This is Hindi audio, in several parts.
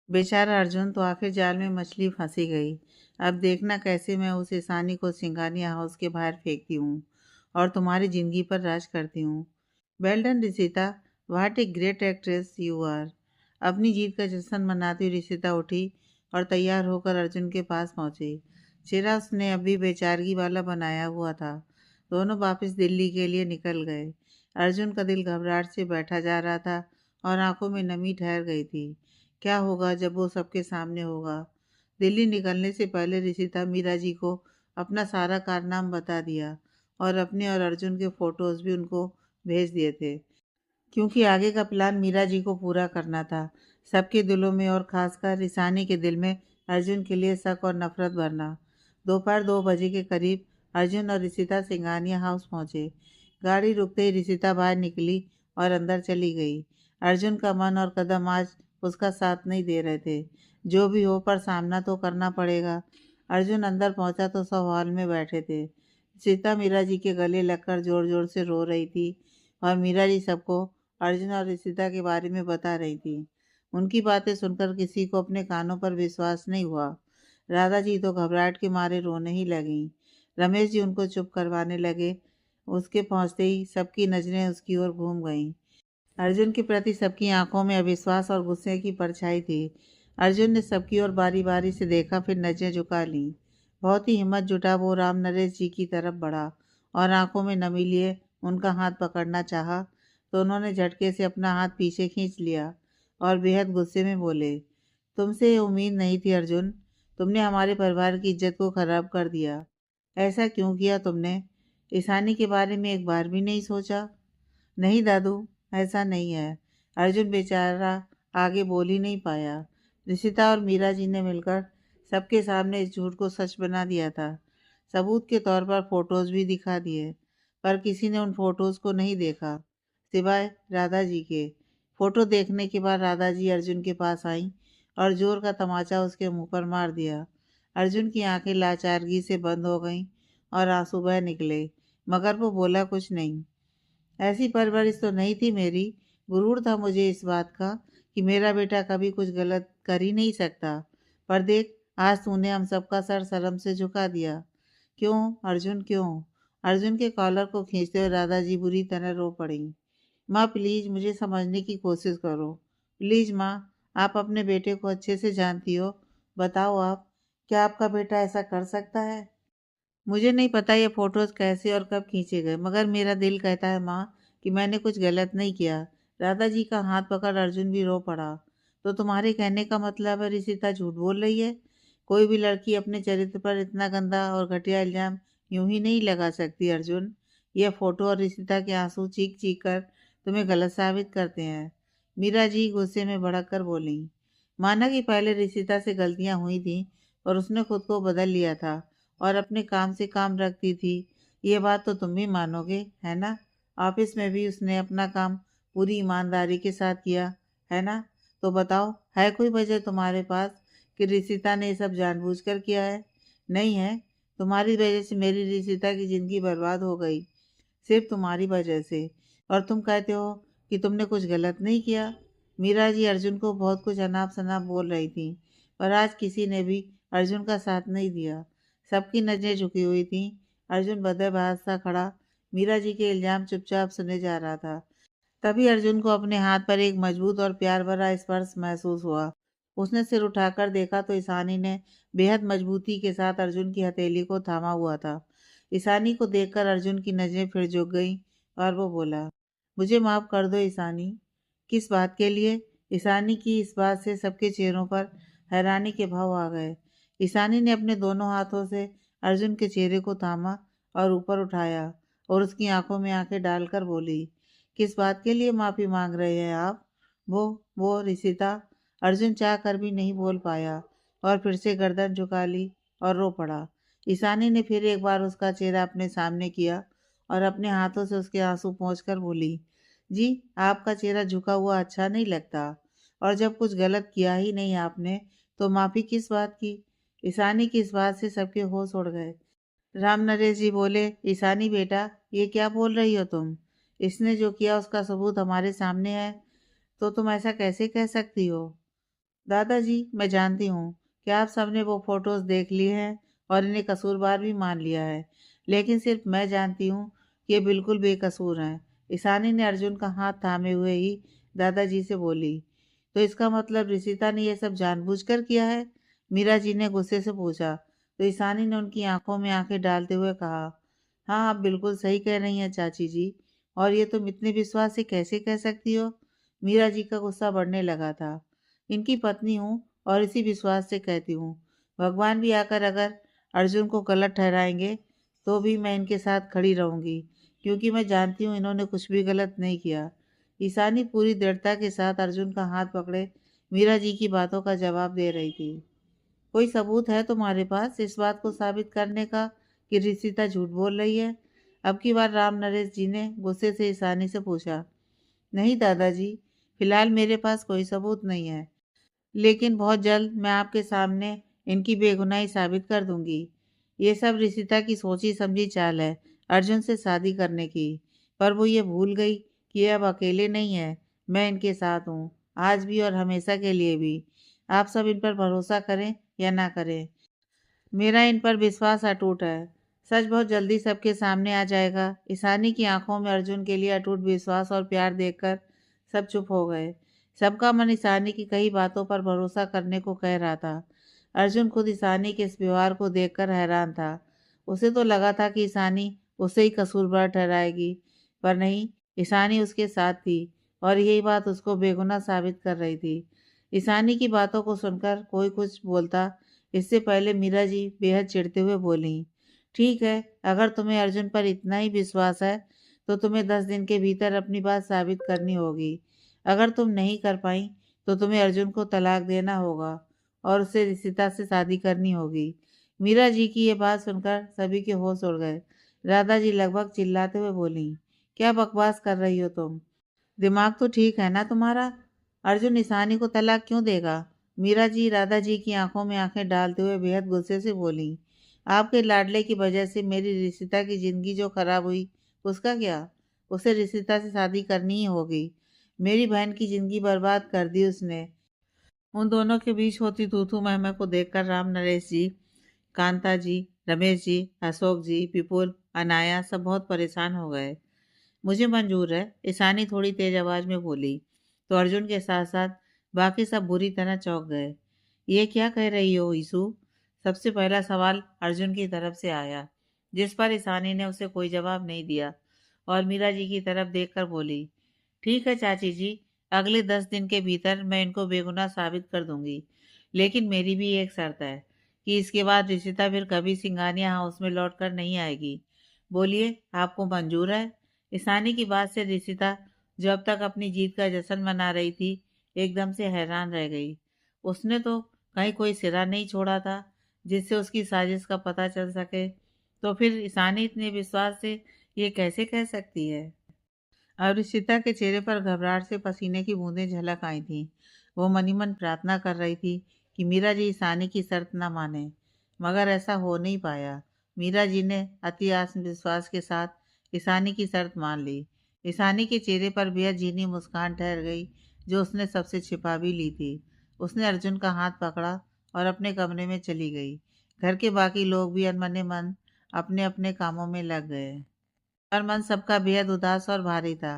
बेचारा अर्जुन तो आखिर जाल में मछली फंसी गई। अब देखना कैसे मैं उस ईशानी को सिंगानिया हाउस के बाहर फेंकती हूँ और तुम्हारी जिंदगी पर राज करती हूँ। Well done Risita, what a great actress you are. अपनी जीत का जश्न मनाती हुई रिसिता उठी और तैयार होकर अर्जुन के पास पहुंची। चेहरा उसने अभी बेचारगी वाला बनाया हुआ था। दोनों वापस दिल्ली के लिए निकल गए। अर्जुन का दिल घबराहट से बैठा जा रहा था और आंखों में नमी ठहर गई थी। क्या होगा जब वो सबके सामने होगा। दिल्ली निकलने से पहले रिशिता मीरा जी को अपना सारा कारनामा बता दिया और अपने और अर्जुन के फोटोज भी उनको भेज दिए थे, क्योंकि आगे का प्लान मीरा जी को पूरा करना था। सबके दिलों में और खासकर रिसानी के दिल में अर्जुन के लिए शक और नफरत भरना। दोपहर 2 बजे के करीब अर्जुन और रिशिता सिंगानिया हाउस पहुंचे। गाड़ी रुकते ही रिशिता बाहर निकली और अंदर चली गई। अर्जुन का मन और कदम आज उसका साथ नहीं दे रहे थे। जो भी हो पर सामना तो करना पड़ेगा। अर्जुन अंदर पहुंचा तो सब हॉल में बैठे थे। सीता मीरा जी के गले लगकर जोर जोर से रो रही थी और मीरा जी सबको अर्जुन और रिशिता के बारे में बता रही थी। उनकी बातें सुनकर किसी को अपने कानों पर विश्वास नहीं हुआ। राधा जी तो घबराहट के मारे रोने ही लगीं। रमेश जी उनको चुप करवाने लगे। उसके पहुंचते ही सबकी नजरें उसकी ओर घूम गईं। अर्जुन के प्रति सबकी आंखों में अविश्वास और गुस्से की परछाई थी। अर्जुन ने सबकी ओर बारी बारी से देखा, फिर नजरें झुका लीं। बहुत ही हिम्मत जुटा वो राम नरेश जी की तरफ बढ़ा और आंखों में नमी लिए उनका हाथ पकड़ना चाहा, तो उन्होंने झटके से अपना हाथ पीछे खींच लिया और बेहद गुस्से में बोले, तुमसे ये उम्मीद नहीं थी अर्जुन। तुमने हमारे परिवार की इज्जत को खराब कर दिया। ऐसा क्यों किया तुमने? ईशानी के बारे में एक बार भी नहीं सोचा? नहीं दादू, ऐसा नहीं है। अर्जुन बेचारा आगे बोल ही नहीं पाया। ऋषिता और मीरा जी ने मिलकर सबके सामने इस झूठ को सच बना दिया था। सबूत के तौर पर फोटोज भी दिखा दिए, पर किसी ने उन फोटोज को नहीं देखा सिवाय राधा जी के। फोटो देखने के बाद राधा जी अर्जुन के पास आईं और जोर का तमाचा उसके मुंह पर मार दिया। अर्जुन की आंखें लाचारगी से बंद हो गईं और आंसू बह निकले, मगर वो बोला कुछ नहीं। ऐसी परवरिश तो नहीं थी मेरी। गुरूर था मुझे इस बात का कि मेरा बेटा कभी कुछ गलत कर ही नहीं सकता। पर देख, आज तूने हम सबका सर शर्म से झुका दिया। क्यों अर्जुन, क्यों? अर्जुन के कॉलर को खींचते हुए दादाजी बुरी तरह रो पड़ी। माँ प्लीज मुझे समझने की कोशिश करो। प्लीज माँ, आप अपने बेटे को अच्छे से जानती हो। बताओ आप, क्या आपका बेटा ऐसा कर सकता है? मुझे नहीं पता ये फोटोज कैसे और कब खींचे गए, मगर मेरा दिल कहता है माँ कि मैंने कुछ गलत नहीं किया। दादाजी का हाथ पकड़ अर्जुन भी रो पड़ा। तो तुम्हारे कहने का मतलब है रिशिता झूठ बोल रही है? कोई भी लड़की अपने चरित्र पर इतना गंदा और घटिया इल्जाम यूं ही नहीं लगा सकती अर्जुन। यह फोटो और रिशिता के आंसू चीख चीख कर तुम्हें गलत साबित करते हैं। मीरा जी गुस्से में भड़क कर बोली। माना कि पहले रिशिता से गलतियां हुई थी, पर उसने खुद को बदल लिया था और अपने काम से काम रखती थी। ये बात तो तुम भी मानोगे, है ना? ऑफिस में भी उसने अपना काम पूरी ईमानदारी के साथ किया, है ना? तो बताओ, है कोई वजह तुम्हारे पास कि रिशिता ने ये सब जानबूझकर किया है? नहीं है। तुम्हारी वजह से मेरी रिशिता की जिंदगी बर्बाद हो गई, सिर्फ तुम्हारी वजह से। और तुम कहते हो कि तुमने कुछ गलत नहीं किया। मीरा जी अर्जुन को बहुत कुछ अनाप शनाप बोल रही थी, पर आज किसी ने भी अर्जुन का साथ नहीं दिया। सबकी नजरें झुकी हुई थी। अर्जुन बदबहास सा खड़ा मीरा जी के इल्जाम चुपचाप सुने जा रहा था। तभी अर्जुन को अपने हाथ पर एक मजबूत और प्यार भरा स्पर्श महसूस हुआ। उसने सिर उठाकर देखा तो ईशानी ने बेहद मजबूती के साथ अर्जुन की हथेली को थामा हुआ था। ईशानी को देखकर अर्जुन की नजरें फिर झुक गईं और वो बोला, मुझे माफ कर दो ईशानी। किस बात के लिए? ईशानी की इस बात से सबके चेहरों पर हैरानी के भाव आ गए। ईशानी ने अपने दोनों हाथों से अर्जुन के चेहरे को थामा और ऊपर उठाया और उसकी आंखों में आंखें डालकर बोली, किस बात के लिए माफी मांग रहे हैं आप? वो रिशिता। अर्जुन चाह कर भी नहीं बोल पाया और फिर से गर्दन झुका ली और रो पड़ा। ईशानी ने फिर एक बार उसका चेहरा अपने सामने किया और अपने हाथों से उसके आंसू पोंछकर बोली, जी, आपका चेहरा झुका हुआ अच्छा नहीं लगता। और जब कुछ गलत किया ही नहीं आपने, तो माफी किस बात की? ईशानी की इस बात से सबके होश उड़ गए। राम नरेश जी बोले, ईशानी बेटा, ये क्या बोल रही हो तुम? इसने जो किया उसका सबूत हमारे सामने है, तो तुम ऐसा कैसे कह सकती हो? दादाजी, मैं जानती हूँ कि आप सबने वो फोटोज देख ली हैं और इन्हें कसूरवार भी मान लिया है, लेकिन सिर्फ मैं जानती हूँ कि ये बिल्कुल बेकसूर हैं। ईशानी ने अर्जुन का हाथ थामे हुए ही दादाजी से बोली। तो इसका मतलब रिशिता ने ये सब जानबूझकर किया है? मीरा जी ने गुस्से से पूछा। तो ईशानी ने उनकी आंखों में आंखें डालते हुए कहा, हाँ, आप बिल्कुल सही कह रही हैं चाची जी। और ये तुम इतने विश्वास से कैसे कह सकती हो? मीरा जी का गुस्सा बढ़ने लगा था। इनकी पत्नी हूँ और इसी विश्वास से कहती हूँ। भगवान भी आकर अगर अर्जुन को गलत ठहराएंगे तो भी मैं इनके साथ खड़ी रहूंगी, क्योंकि मैं जानती हूँ इन्होंने कुछ भी गलत नहीं किया। ईशानी पूरी दृढ़ता के साथ अर्जुन का हाथ पकड़े मीरा जी की बातों का जवाब दे रही थी। कोई सबूत है तुम्हारे पास इस बात को साबित करने का कि रिशिता झूठ बोल रही है? अब की बार राम नरेश जी ने गुस्से से ईशानी से पूछा। नहीं दादाजी, फिलहाल मेरे पास कोई सबूत नहीं है, लेकिन बहुत जल्द मैं आपके सामने इनकी बेगुनाही साबित कर दूंगी। ये सब रिशिता की सोची समझी चाल है अर्जुन से शादी करने की। पर वो ये भूल गई कि ये अब अकेले नहीं है, मैं इनके साथ हूँ, आज भी और हमेशा के लिए भी। आप सब इन पर भरोसा करें या ना करें, मेरा इन पर विश्वास अटूट है। सच बहुत जल्दी सबके सामने आ जाएगा। ईशानी की आंखों में अर्जुन के लिए अटूट विश्वास और प्यार देखकर सब चुप हो गए। सबका मन ईशानी की कई बातों पर भरोसा करने को कह रहा था। अर्जुन खुद ईशानी के इस व्यवहार को देखकर हैरान था। उसे तो लगा था कि ईशानी उसे ही कसूरवार ठहराएगी, पर नहीं, ईशानी उसके साथ थी और यही बात उसको बेगुनाह साबित कर रही थी। ईशानी की बातों को सुनकर कोई कुछ बोलता इससे पहले मीरा जी बेहद चिढ़ते हुए बोली, ठीक है, अगर तुम्हें अर्जुन पर इतना ही विश्वास है तो तुम्हें 10 दिन के भीतर अपनी बात साबित करनी होगी। अगर तुम नहीं कर पाई तो तुम्हें अर्जुन को तलाक देना होगा और उससे रिशिता से शादी करनी होगी। मीरा जी की ये बात सुनकर सभी के होश उड़ गए। राधा जी लगभग चिल्लाते हुए बोली, क्या बकवास कर रही हो तुम? दिमाग तो ठीक है ना तुम्हारा? अर्जुन ईशानी को तलाक क्यों देगा? मीरा जी राधा जी की आंखों में आंखें डालते हुए बेहद गुस्से से बोली, आपके लाडले की वजह से मेरी रिशिता की जिंदगी जो खराब हुई, उसका क्या? उसे रिशिता से शादी करनी ही होगी। मेरी बहन की जिंदगी बर्बाद कर दी उसने। उन दोनों के बीच होती तू तू मैं को देखकर राम नरेश जी, कांता जी, रमेश जी, अशोक जी, विपुल, अनाया सब बहुत परेशान हो गए। मुझे मंजूर है, ईशानी थोड़ी तेज आवाज में बोली। तो अर्जुन के साथ साथ बाकी सब बुरी तरह चौंक गए। ये क्या कह रही हो ईशु? सबसे पहला सवाल अर्जुन की तरफ से आया, जिस पर ईशानी ने उसे कोई जवाब नहीं दिया और मीरा जी की तरफ देखकर बोली, ठीक है चाची जी, अगले 10 दिन के भीतर मैं इनको बेगुनाह साबित कर दूंगी, लेकिन मेरी भी एक शर्त है कि इसके बाद रिशिता फिर कभी सिंगानिया हाउस में लौट कर नहीं आएगी। बोलिए, आपको मंजूर है? ईशानी की बात से रिशिता, जो अब तक अपनी जीत का जश्न मना रही थी, एकदम से हैरान रह गई। उसने तो कहीं कोई सिरा नहीं छोड़ा था जिससे उसकी साजिश का पता चल सके, तो फिर ईशानी इतने विश्वास से ये कैसे कह सकती है? अब ऋषिता के चेहरे पर घबराहट से पसीने की बूंदें झलक आई थीं। वो मनी मन प्रार्थना कर रही थी कि मीरा जी ईशानी की शर्त न माने, मगर ऐसा हो नहीं पाया। मीरा जी ने अति आत्मविश्वास के साथ ईशानी की शर्त मान ली। ईशानी के चेहरे पर बेहद झीनी मुस्कान ठहर गई, जो उसने सबसे छिपा भी ली थी। उसने अर्जुन का हाथ पकड़ा और अपने कमरे में चली गई। घर के बाकी लोग भी अनमने मन अपने अपने कामों में लग गए, पर मन सबका बेहद उदास और भारी था।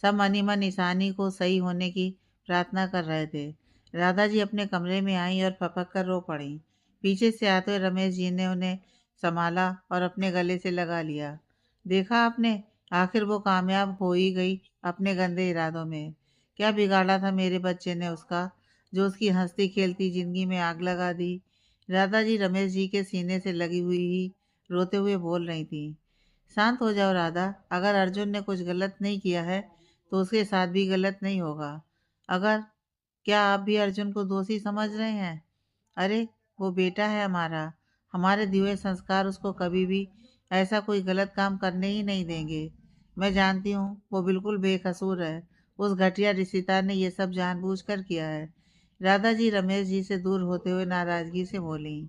सब मन ही मन ईशानी को सही होने की प्रार्थना कर रहे थे। राधा जी अपने कमरे में आई और पपक कर रो पड़ी। पीछे से आते हुए रमेश जी ने उन्हें संभाला और अपने गले से लगा लिया। देखा आपने, आखिर वो कामयाब हो ही गई अपने गंदे इरादों में। क्या बिगाड़ा था मेरे बच्चे ने उसका, जो उसकी हंसती खेलती जिंदगी में आग लगा दी? राधा जी रमेश जी के सीने से लगी हुई ही रोते हुए बोल रही थी। शांत हो जाओ राधा, अगर अर्जुन ने कुछ गलत नहीं किया है तो उसके साथ भी गलत नहीं होगा। अगर क्या आप भी अर्जुन को दोषी समझ रहे हैं? अरे, वो बेटा है हमारा, हमारे दिए हुए संस्कार उसको कभी भी ऐसा कोई गलत काम करने ही नहीं देंगे। मैं जानती हूँ वो बिल्कुल बेकसूर है। उस घटिया रिश्तेदार ने ये सब जानबूझकर किया है। राधा जी रमेश जी से दूर होते हुए नाराजगी से बोली,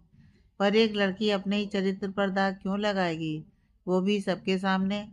पर एक लड़की अपने ही चरित्र पर दाग क्यों लगाएगी, वो भी सबके सामने?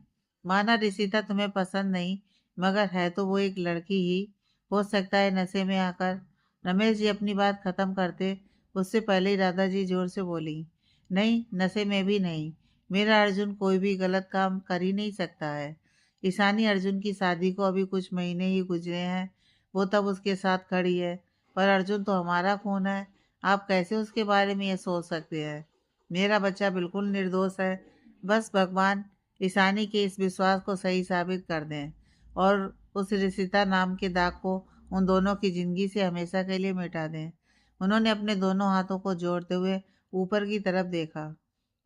माना रिशिता तुम्हें पसंद नहीं, मगर है तो वो एक लड़की ही। हो सकता है नशे में आकर रमेश जी अपनी बात खत्म करते उससे पहले ही राधा जी जोर से बोली, नहीं, नशे में भी नहीं। मेरा अर्जुन कोई भी गलत काम कर ही नहीं सकता है। ईशानी अर्जुन की शादी को अभी कुछ महीने ही गुजरे हैं, वो तब उसके साथ खड़ी है। पर अर्जुन तो हमारा खून है, आप कैसे उसके बारे में ये सोच सकते हैं? मेरा बच्चा बिल्कुल निर्दोष है। बस भगवान ईशानी के इस विश्वास को सही साबित कर दें और उस रिशिता नाम के दाग को उन दोनों की जिंदगी से हमेशा के लिए मिटा दें। उन्होंने अपने दोनों हाथों को जोड़ते हुए ऊपर की तरफ देखा।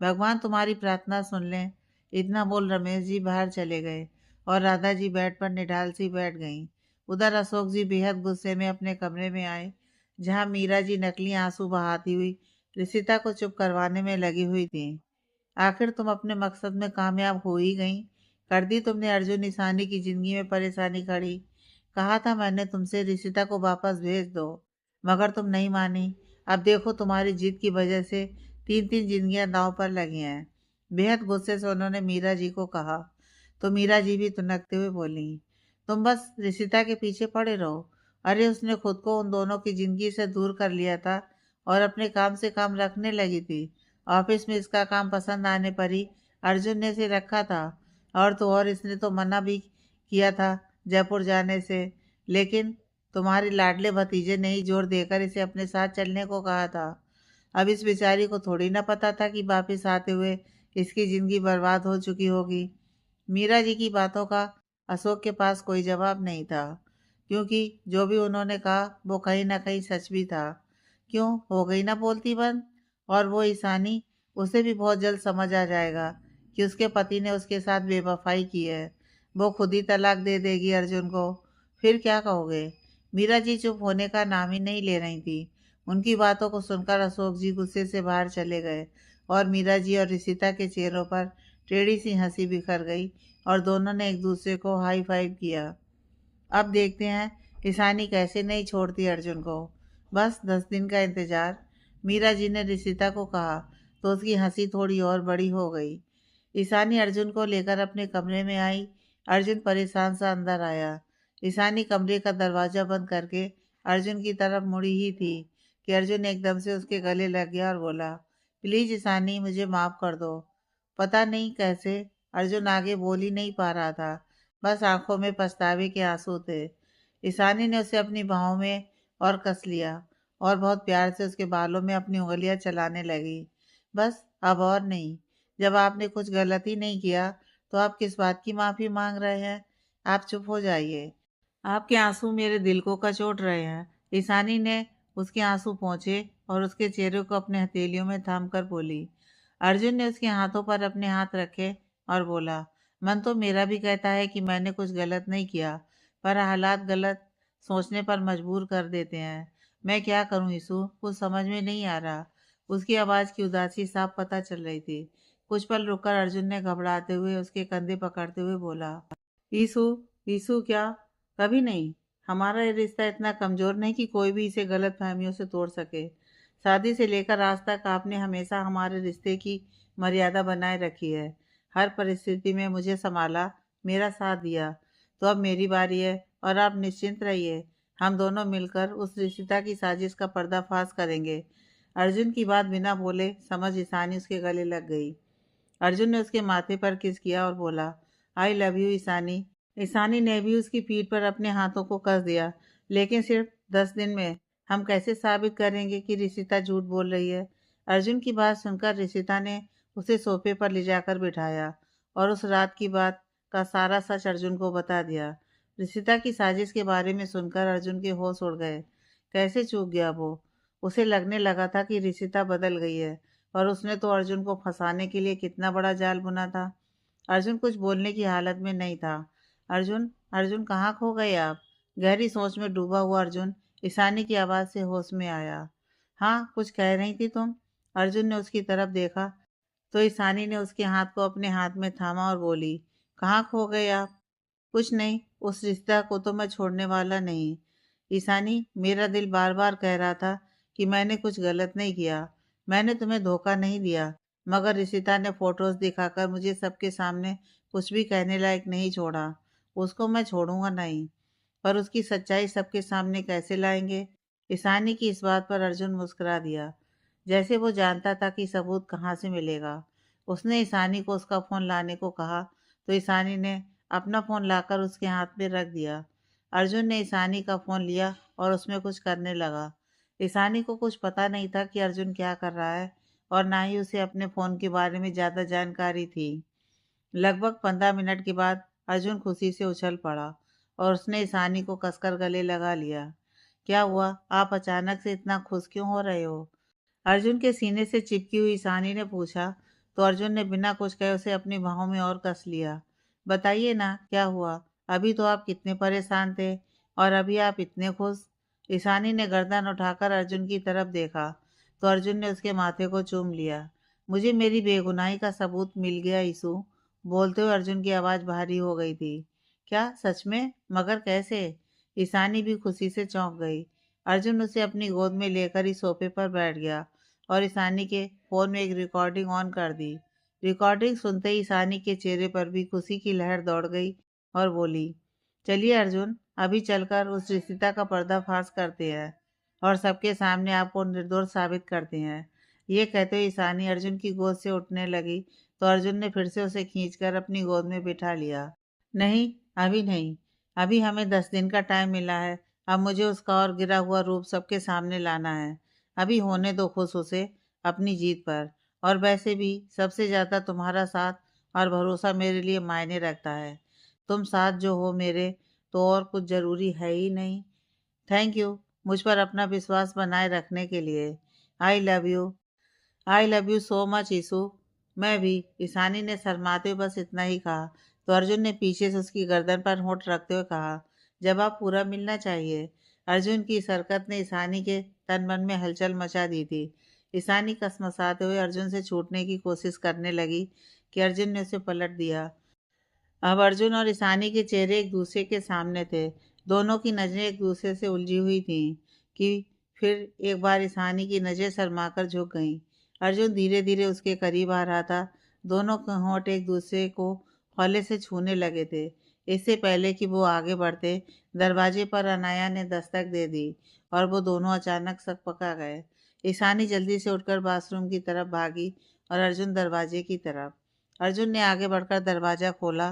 भगवान तुम्हारी प्रार्थना सुन लें। इतना बोल रमेश जी बाहर चले गए और राधा जी बेड पर निढाल सी बैठ गईं। उधर अशोक जी बेहद गुस्से में अपने कमरे में आए, जहां मीरा जी नकली आंसू बहाती हुई रिशिता को चुप करवाने में लगी हुई थी। आखिर तुम अपने मकसद में कामयाब हो ही गई। कर दी तुमने अर्जुन ईशानी की जिंदगी में परेशानी खड़ी। कहा था मैंने तुमसे रिशिता को वापस भेज दो, मगर तुम नहीं मानी। अब देखो तुम्हारी जिद की वजह से तीन तीन जिंदगियां दांव पर लगी हैं। बेहद गुस्से से उन्होंने मीरा जी को कहा, तो मीरा जी भी तुनकते हुए बोली, तुम बस रिशिता के पीछे पड़े रहो। अरे उसने खुद को उन दोनों की जिंदगी से दूर कर लिया था और अपने काम से काम रखने लगी थी। ऑफिस में इसका काम पसंद आने पर ही अर्जुन ने इसे रखा था। और तो और इसने तो मना भी किया था जयपुर जाने से, लेकिन तुम्हारे लाडले भतीजे ने ही जोर देकर इसे अपने साथ चलने को कहा था। अब इस बेचारी को थोड़ी ना पता था कि वापिस आते हुए इसकी जिंदगी बर्बाद हो चुकी होगी। मीरा जी की बातों का अशोक के पास कोई जवाब नहीं था, क्योंकि जो भी उन्होंने कहा वो कहीं ना कहीं सच भी था। क्यों हो गई ना बोलती बंद? और वो ईशानी, उसे भी बहुत जल्द समझ आ जाएगा कि उसके पति ने उसके साथ बेवफाई की है। वो खुद ही तलाक दे देगी अर्जुन को। फिर क्या कहोगे? मीरा जी चुप होने का नाम ही नहीं ले रही थी। उनकी बातों को सुनकर अशोक जी गुस्से से बाहर चले गए और मीरा जी और रिशिता के चेहरों पर टेढ़ी सी हंसी बिखर गई और दोनों ने एक दूसरे को हाई फाइव किया। अब देखते हैं ईशानी कैसे नहीं छोड़ती अर्जुन को। बस 10 दिन का इंतजार, मीरा जी ने रिशिता को कहा, तो उसकी हंसी थोड़ी और बड़ी हो गई। ईशानी अर्जुन को लेकर अपने कमरे में आई। अर्जुन परेशान सा अंदर आया। ईशानी कमरे का दरवाजा बंद करके अर्जुन की तरफ मुड़ी ही थी कि अर्जुन एकदम से उसके गले लग गया और बोला, प्लीज ईशानी, मुझे माफ कर दो। पता नहीं कैसे अर्जुन आगे बोल ही नहीं पा रहा था। बस आंखों में पछतावे के आंसू थे। ईशानी ने उसे अपनी बाहों में और कस लिया और बहुत प्यार से उसके बालों में अपनी उंगलियां चलाने लगी। बस अब और नहीं। जब आपने कुछ गलत ही नहीं किया तो आप किस बात की माफी मांग रहे हैं? आप चुप हो जाइए। आपके आंसू मेरे दिल को कचोट रहे हैं। ईशानी ने उसके आंसू पोंछे और उसके चेहरे को अपने हथेलियों में थाम कर बोली। अर्जुन ने उसके हाथों पर अपने हाथ रखे और बोला, मन तो मेरा भी कहता है कि मैंने कुछ गलत नहीं किया, पर हालात गलत सोचने पर मजबूर कर देते हैं। मैं क्या करूं ईशु, कुछ समझ में नहीं आ रहा। उसकी आवाज़ की उदासी साफ पता चल रही थी। कुछ पल रुककर अर्जुन ने घबराते हुए उसके कंधे पकड़ते हुए बोला, ईशु, ईशु क्या? कभी नहीं। हमारा ये रिश्ता इतना कमजोर नहीं कि कोई भी इसे गलत फहमियों से तोड़ सके। शादी से लेकर आज तक आपने हमेशा हमारे रिश्ते की मर्यादा बनाए रखी है। हर परिस्थिति में मुझे संभाला, मेरा साथ दिया। तो अब मेरी बारी है और आप निश्चिंत रहिए। हम दोनों मिलकर उस रिश्ता की साजिश का पर्दाफाश करेंगे। अर्जुन की बात बिना बोले समझ ईशानी उसके गले लग गई। अर्जुन ने उसके माथे पर किस किया और बोला, आई लव यू ईशानी। ईशानी ने भी उसकी पीठ पर अपने हाथों को कस दिया। लेकिन सिर्फ 10 दिन में हम कैसे साबित करेंगे कि रिशिता झूठ बोल रही है? अर्जुन की बात सुनकर रिशिता ने उसे सोफे पर ले जाकर बिठाया और उस रात की बात का सारा सच अर्जुन को बता दिया। रिशिता की साजिश के बारे में सुनकर अर्जुन के होश उड़ गए। कैसे चूक गया वो? उसे लगने लगा था कि रिशिता बदल गई है और उसने तो अर्जुन को फंसाने के लिए कितना बड़ा जाल बुना था। अर्जुन कुछ बोलने की हालत में नहीं था। अर्जुन, अर्जुन कहाँ खो गए आप? गहरी सोच में डूबा हुआ अर्जुन ईशानी की आवाज से होश में आया। हाँ, कुछ कह रही थी तुम? अर्जुन ने उसकी तरफ देखा तो ईशानी ने उसके हाथ को अपने हाथ में थामा और बोली, कहाँ खो गए आप? कुछ नहीं, उस रिश्ता को तो मैं छोड़ने वाला नहीं। ईशानी, मेरा दिल बार बार कह रहा था कि मैंने कुछ गलत नहीं किया। मैंने तुम्हें धोखा नहीं दिया, मगर रिशिता ने फोटोज दिखाकर मुझे सबके सामने कुछ भी कहने लायक नहीं छोड़ा। उसको मैं छोड़ूंगा नहीं, पर उसकी सच्चाई सबके सामने कैसे लाएंगे? ईशानी की इस बात पर अर्जुन मुस्कुरा दिया, जैसे वो जानता था कि सबूत कहाँ से मिलेगा। उसने ईशानी को उसका फ़ोन लाने को कहा, तो ईशानी ने अपना फ़ोन लाकर उसके हाथ में रख दिया। अर्जुन ने ईशानी का फ़ोन लिया और उसमें कुछ करने लगा। ईशानी को कुछ पता नहीं था कि अर्जुन क्या कर रहा है और ना ही उसे अपने फ़ोन के बारे में ज़्यादा जानकारी थी। लगभग 15 मिनट के बाद अर्जुन खुशी से उछल पड़ा और उसने ईशानी को कसकर गले लगा लिया। क्या हुआ? आप अचानक से इतना खुश क्यों हो रहे हो? अर्जुन के सीने से चिपकी हुई ईशानी ने पूछा, तो अर्जुन ने बिना कुछ कहे उसे अपनी बाहों में और कस लिया। बताइए ना, क्या हुआ? अभी तो आप कितने परेशान थे और अभी आप इतने खुश। ईशानी ने गर्दन उठाकर अर्जुन की तरफ देखा, तो अर्जुन ने उसके माथे को चूम लिया। मुझे मेरी बेगुनाही का सबूत मिल गया ईशु। बोलते हुए अर्जुन की आवाज़ भारी हो गई थी। क्या सच में? मगर कैसे? ईशानी भी खुशी से चौंक गई। अर्जुन उसे अपनी गोद में लेकर ही सोफे पर बैठ गया और ईशानी के फ़ोन में एक रिकॉर्डिंग ऑन कर दी। रिकॉर्डिंग सुनते ही ईशानी के चेहरे पर भी खुशी की लहर दौड़ गई और बोली, चलिए अर्जुन, अभी चलकर उस रिश्ता का पर्दाफाश करते हैं और सबके सामने आपको निर्दोष साबित करते हैं। ये कहते हुए ईशानी अर्जुन की गोद से उठने लगी, तो अर्जुन ने फिर से उसे खींचकर अपनी गोद में बिठा लिया। नहीं, अभी नहीं। अभी हमें 10 दिन का टाइम मिला है। अब मुझे उसका और गिरा हुआ रूप सबके सामने लाना है। अभी होने दो खुश उसे अपनी जीत पर। और वैसे भी सबसे ज़्यादा तुम्हारा साथ और भरोसा मेरे लिए मायने रखता है। तुम साथ जो हो मेरे, तो और कुछ ज़रूरी है ही नहीं। थैंक यू मुझ पर अपना विश्वास बनाए रखने के लिए। I love you. I love you so much Ishu. मैं भी। ईशानी ने शर्माते हुए बस इतना ही कहा, तो अर्जुन ने पीछे से उसकी गर्दन पर होंठ रखते हुए कहा, जवाब पूरा मिलना चाहिए। अर्जुन की इस हरकत ने ईशानी के तन मन में हलचल मचा दी थी। ईशानी कसमसाते हुए अर्जुन से छूटने की कोशिश करने लगी कि अर्जुन ने उसे पलट दिया। अब अर्जुन और ईशानी के चेहरे एक दूसरे के सामने थे। दोनों की नज़रें एक दूसरे से उलझी हुई थीं कि फिर एक बार ईशानी की नज़रें शर्माकर झुक गईं। अर्जुन धीरे धीरे उसके करीब आ रहा था। दोनों के होंठ एक दूसरे को हौले से छूने लगे थे। इससे पहले कि वो आगे बढ़ते, दरवाजे पर अनाया ने दस्तक दे दी और वो दोनों अचानक सकपका गए। ईशानी जल्दी से उठकर बाथरूम की तरफ भागी और अर्जुन दरवाजे की तरफ। अर्जुन ने आगे बढ़कर दरवाज़ा खोला,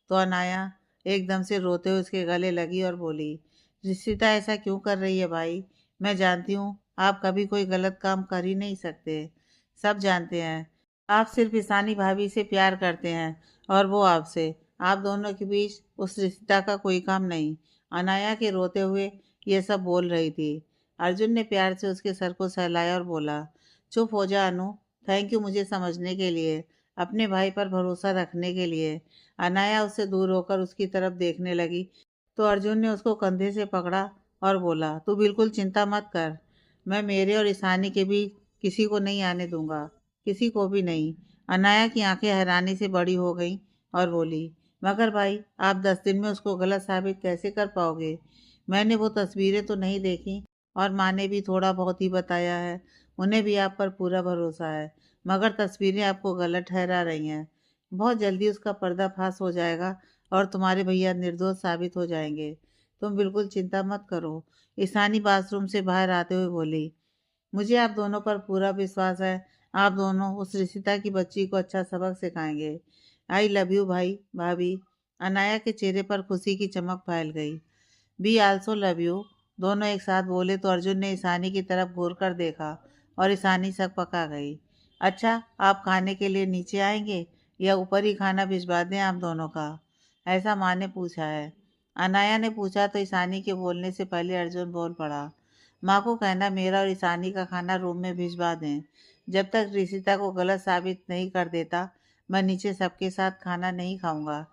तो अनाया एकदम से रोते हुए उसके गले लगी और बोली, रिशिता ऐसा क्यों कर रही है भाई? मैं जानती हूँ आप कभी कोई गलत काम कर ही नहीं सकते। सब जानते हैं आप सिर्फ ईशानी भाभी से प्यार करते हैं और वो आपसे। आप दोनों के बीच उस रिश्ता का कोई काम नहीं। अनाया के रोते हुए ये सब बोल रही थी। अर्जुन ने प्यार से उसके सर को सहलाया और बोला, चुप हो जा अनु। थैंक यू मुझे समझने के लिए, अपने भाई पर भरोसा रखने के लिए। अनाया उससे दूर होकर उसकी तरफ देखने लगी, तो अर्जुन ने उसको कंधे से पकड़ा और बोला, तू बिल्कुल चिंता मत कर। मैं मेरे और ईशानी के बीच किसी को नहीं आने दूंगा, किसी को भी नहीं। अनाया की आंखें हैरानी से बड़ी हो गईं और बोली, मगर भाई आप 10 दिन में उसको गलत साबित कैसे कर पाओगे? मैंने वो तस्वीरें तो नहीं देखी और माँ ने भी थोड़ा बहुत ही बताया है। उन्हें भी आप पर पूरा भरोसा है, मगर तस्वीरें आपको गलत ठहरा रही हैं। बहुत जल्दी उसका पर्दाफाश हो जाएगा और तुम्हारे भैया निर्दोष साबित हो जाएंगे। तुम बिल्कुल चिंता मत करो। ईशानी बाथरूम से बाहर आते हुए बोली, मुझे आप दोनों पर पूरा विश्वास है। आप दोनों उस रिशिता की बच्ची को अच्छा सबक सिखाएंगे। आई लव यू भाई भाभी। अनाया के चेहरे पर खुशी की चमक फैल गई। Be also love you. दोनों एक साथ बोले, तो अर्जुन ने ईशानी की तरफ घूर कर देखा और ईशानी सकपका गई। अच्छा, आप खाने के लिए नीचे आएंगे या ऊपर ही खाना भिजवा दें आप दोनों का? ऐसा माँ ने पूछा है। अनाया ने पूछा, तो ईशानी के बोलने से पहले अर्जुन बोल पड़ा, माँ को कहना मेरा और ईशानी का खाना रूम में भिजवा दें। जब तक रिशिता को गलत साबित नहीं कर देता, मैं नीचे सबके साथ खाना नहीं खाऊंगा।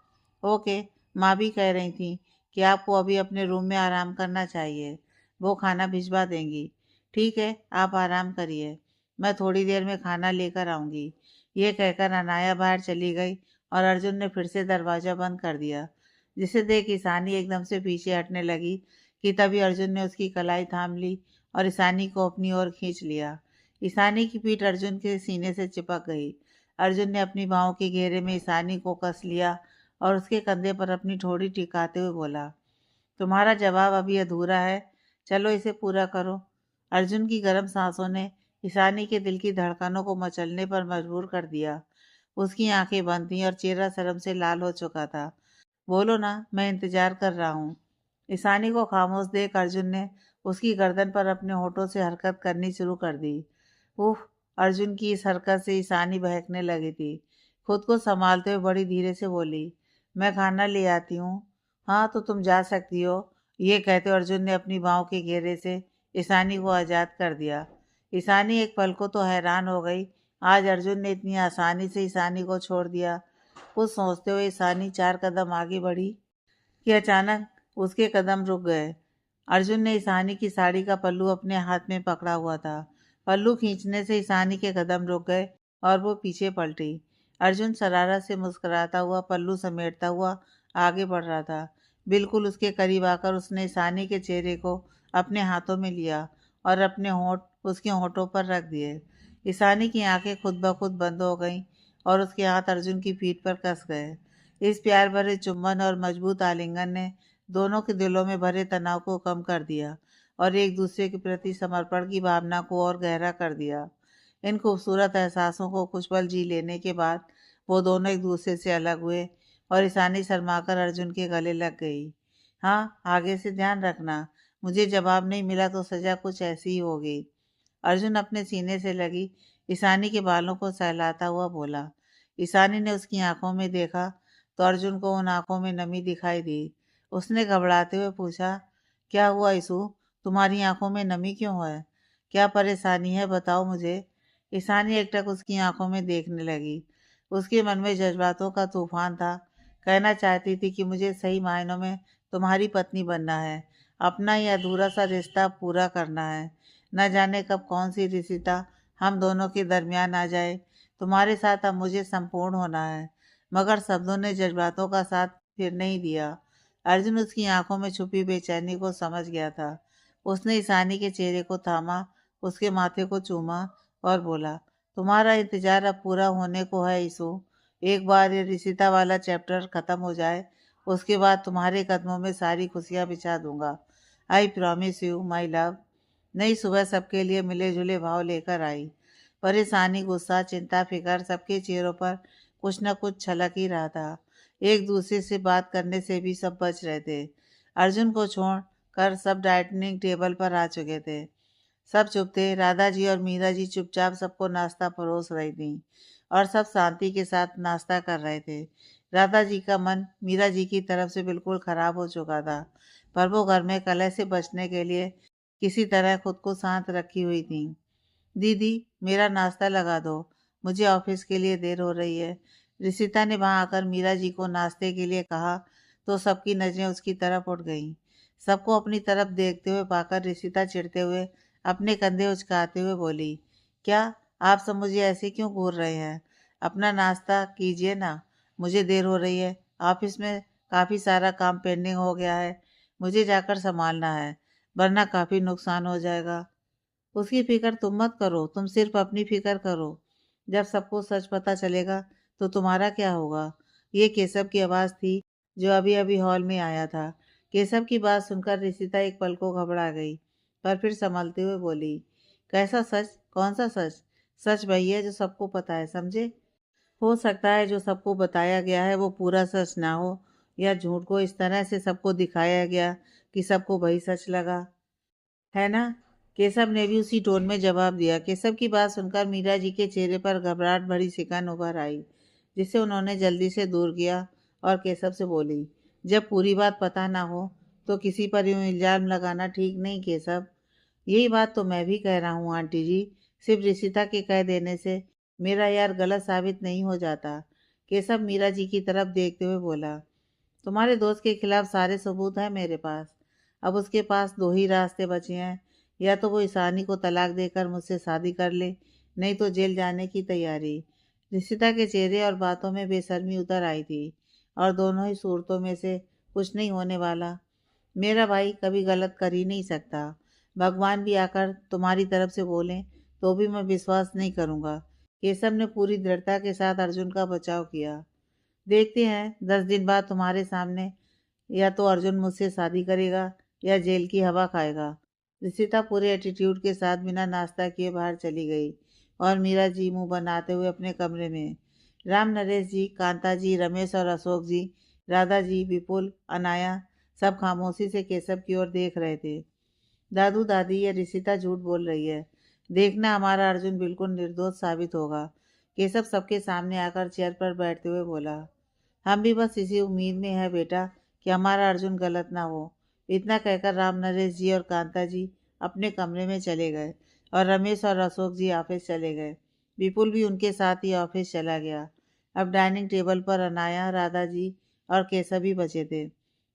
ओके। माँ भी कह रही थी कि आपको अभी अपने रूम में आराम करना चाहिए। वो खाना भिजवा देंगी। ठीक है, आप आराम करिए। मैं थोड़ी देर में खाना लेकर आऊँगी। ये कहकर अनाया बाहर चली गई और अर्जुन ने फिर से दरवाज़ा बंद कर दिया। जिसे देख ईशानी एकदम से पीछे हटने लगी कि तभी अर्जुन ने उसकी कलाई थाम ली और ईशानी को अपनी ओर खींच लिया। ईशानी की पीठ अर्जुन के सीने से चिपक गई। अर्जुन ने अपनी बाहों के घेरे में ईशानी को कस लिया और उसके कंधे पर अपनी ठोड़ी टिकाते हुए बोला, तुम्हारा जवाब अभी अधूरा है, चलो इसे पूरा करो। अर्जुन की गर्म सांसों ने ईशानी के दिल की धड़कनों को मचलने पर मजबूर कर दिया। उसकी आंखें बंद थीं और चेहरा शर्म से लाल हो चुका था। बोलो ना, मैं इंतजार कर रहा हूँ। ईशानी को खामोश देख अर्जुन ने उसकी गर्दन पर अपने होठों से हरकत करनी शुरू कर दी। उफ! अर्जुन की इस हरकत से ईशानी बहकने लगी थी। खुद को संभालते हुए बड़ी धीरे से बोली, मैं खाना ले आती हूँ। हाँ, तो तुम जा सकती हो। ये कहते अर्जुन ने अपनी बाहों के घेरे से ईशानी को आज़ाद कर दिया। ईशानी एक पल को तो हैरान हो गई। आज अर्जुन ने इतनी आसानी से ईशानी को छोड़ दिया। कुछ सोचते हुए ईशानी 4 कदम आगे बढ़ी कि अचानक उसके कदम रुक गए। अर्जुन ने ईशानी की साड़ी का पल्लू अपने हाथ में पकड़ा हुआ था। पल्लू खींचने से ईशानी के कदम रुक गए और वो पीछे पलटी। अर्जुन शरारत से मुस्कुराता हुआ पल्लू समेटता हुआ आगे बढ़ रहा था। बिल्कुल उसके करीब आकर उसने ईशानी के चेहरे को अपने हाथों में लिया और अपने होंठ उसके होंठों पर रख दिए। ईशानी की आंखें खुद ब खुद बंद हो गईं और उसके हाथ अर्जुन की पीठ पर कस गए। इस प्यार भरे चुंबन और मजबूत आलिंगन ने दोनों के दिलों में भरे तनाव को कम कर दिया और एक दूसरे के प्रति समर्पण की भावना को और गहरा कर दिया। इन खूबसूरत एहसासों को कुछ पल जी लेने के बाद वो दोनों एक दूसरे से अलग हुए और ईशानी शर्माकर अर्जुन के गले लग गई। हाँ, आगे से ध्यान रखना। मुझे जवाब नहीं मिला तो सजा कुछ ऐसी ही होगी। अर्जुन अपने सीने से लगी ईशानी के बालों को सहलाता हुआ बोला। ईशानी ने उसकी आंखों में देखा तो अर्जुन को उन आंखों में नमी दिखाई दी। उसने घबराते हुए पूछा, क्या हुआ ईशु? तुम्हारी आंखों में नमी क्यों है? क्या परेशानी है, बताओ मुझे। ईशानी एकटक उसकी आंखों में देखने लगी। उसके मन में जज्बातों का तूफान था। कहना चाहती थी कि मुझे सही मायनों में तुम्हारी पत्नी बनना है, अपना ये अधूरा सा रिश्ता पूरा करना है। न जाने कब कौन सी रिश्ता हम दोनों के दरमियान आ जाए। तुम्हारे साथ अब मुझे संपूर्ण होना है। मगर शब्दों ने जज्बातों का साथ फिर नहीं दिया। अर्जुन उसकी आंखों में छुपी बेचैनी को समझ गया था। उसने ईशानी के चेहरे को थामा, उसके माथे को चूमा और बोला, तुम्हारा इंतजार अब पूरा होने को है ईशु। एक बार ये रिश्ता वाला चैप्टर खत्म हो जाए, उसके बाद तुम्हारे कदमों में सारी खुशियां बिछा दूंगा। I promise you my love. नई सुबह सबके लिए मिले जुले भाव लेकर आई। परेशानी, गुस्सा, चिंता, फिक्र सबके चेहरों पर कुछ न कुछ छलक ही रहा था। एक दूसरे से बात करने से भी सब बच रहे थे। अर्जुन को छोड़ कर सब डाइनिंग टेबल पर आ चुके थे। सब चुप थे। राधा जी और मीरा जी चुपचाप सबको नाश्ता परोस रही थीं और सब शांति के साथ नाश्ता कर रहे थे। राधा जी का मन मीरा जी की तरफ से बिल्कुल खराब हो चुका था, पर वो घर में कलह से बचने के लिए किसी तरह खुद को शांत रखी हुई थी। दीदी, मेरा नाश्ता लगा दो, मुझे ऑफिस के लिए देर हो रही है। रिशिता ने वहां आकर मीरा जी को नाश्ते के लिए कहा तो सबकी नजरें उसकी तरफ उठ गईं। सबको अपनी तरफ देखते हुए पाकर रिशिता चिढ़ते हुए अपने कंधे उचकाते हुए बोली, क्या आप सब मुझे ऐसे क्यों घूर रहे हैं? अपना नाश्ता कीजिए ना, मुझे देर हो रही है। ऑफिस में काफ़ी सारा काम पेंडिंग हो गया है, मुझे जाकर संभालना है, वरना काफ़ी नुकसान हो जाएगा। उसकी फिक्र तुम मत करो, तुम सिर्फ अपनी फिक्र करो। जब सबको सच पता चलेगा तो तुम्हारा क्या होगा? ये केशव की आवाज़ थी जो अभी अभी हॉल में आया था। केशव की बात सुनकर रिशिता एक पल को घबरा गई, पर फिर संभलते हुए बोली, कैसा सच? कौन सा सच? सच वही है जो सबको पता है, समझे? हो सकता है जो सबको बताया गया है वो पूरा सच ना हो, या झूठ को इस तरह से सबको दिखाया गया कि सबको वही सच लगा, है ना? केशव ने भी उसी टोन में जवाब दिया। केशव की बात सुनकर मीरा जी के चेहरे पर घबराहट भरी सिकन उभर आई, जिसे उन्होंने जल्दी से दूर किया और केशव से बोली, जब पूरी बात पता ना हो तो किसी पर यूं इल्जाम लगाना ठीक नहीं केशव। यही बात तो मैं भी कह रहा हूँ आंटी जी। सिर्फ रिशिता के कह देने से मेरा यार गलत साबित नहीं हो जाता। केशव मीरा जी की तरफ देखते हुए बोला, तुम्हारे दोस्त के खिलाफ सारे सबूत हैं मेरे पास। अब उसके पास दो ही रास्ते बचे हैं, या तो वो ईशानी को तलाक देकर मुझसे शादी कर ले, नहीं तो जेल जाने की तैयारी। रिशिता के चेहरे और बातों में बेशर्मी उतर आई थी, और दोनों ही सूरतों में से कुछ नहीं होने वाला। मेरा भाई कभी गलत कर ही नहीं सकता। भगवान भी आकर तुम्हारी तरफ से बोलें तो भी मैं विश्वास नहीं करूँगा। केशव ने पूरी दृढ़ता के साथ अर्जुन का बचाव किया। देखते हैं 10 दिन बाद तुम्हारे सामने या तो अर्जुन मुझसे शादी करेगा या जेल की हवा खाएगा। रिसिता पूरे एटीट्यूड के साथ बिना नाश्ता किए बाहर चली गई और मीरा जी मुंह बनाते हुए अपने कमरे में। राम नरेश जी, कांता जी, रमेश और अशोक जी, राधा जी, विपुल, अनाया सब खामोशी से केशव की ओर देख रहे थे। दादू दादी, ये रिसिता झूठ बोल रही है। देखना हमारा अर्जुन बिल्कुल निर्दोष साबित होगा। केशव सबके सामने आकर चेयर पर बैठते हुए बोला। हम भी बस इसी उम्मीद में है बेटा कि हमारा अर्जुन गलत ना हो। इतना कहकर राम नरेश जी और कांता जी अपने कमरे में चले गए और रमेश और अशोक जी ऑफिस चले गए। विपुल भी उनके साथ ही ऑफिस चला गया। अब डाइनिंग टेबल पर अनाया, राधा जी और केशव भी बचे थे।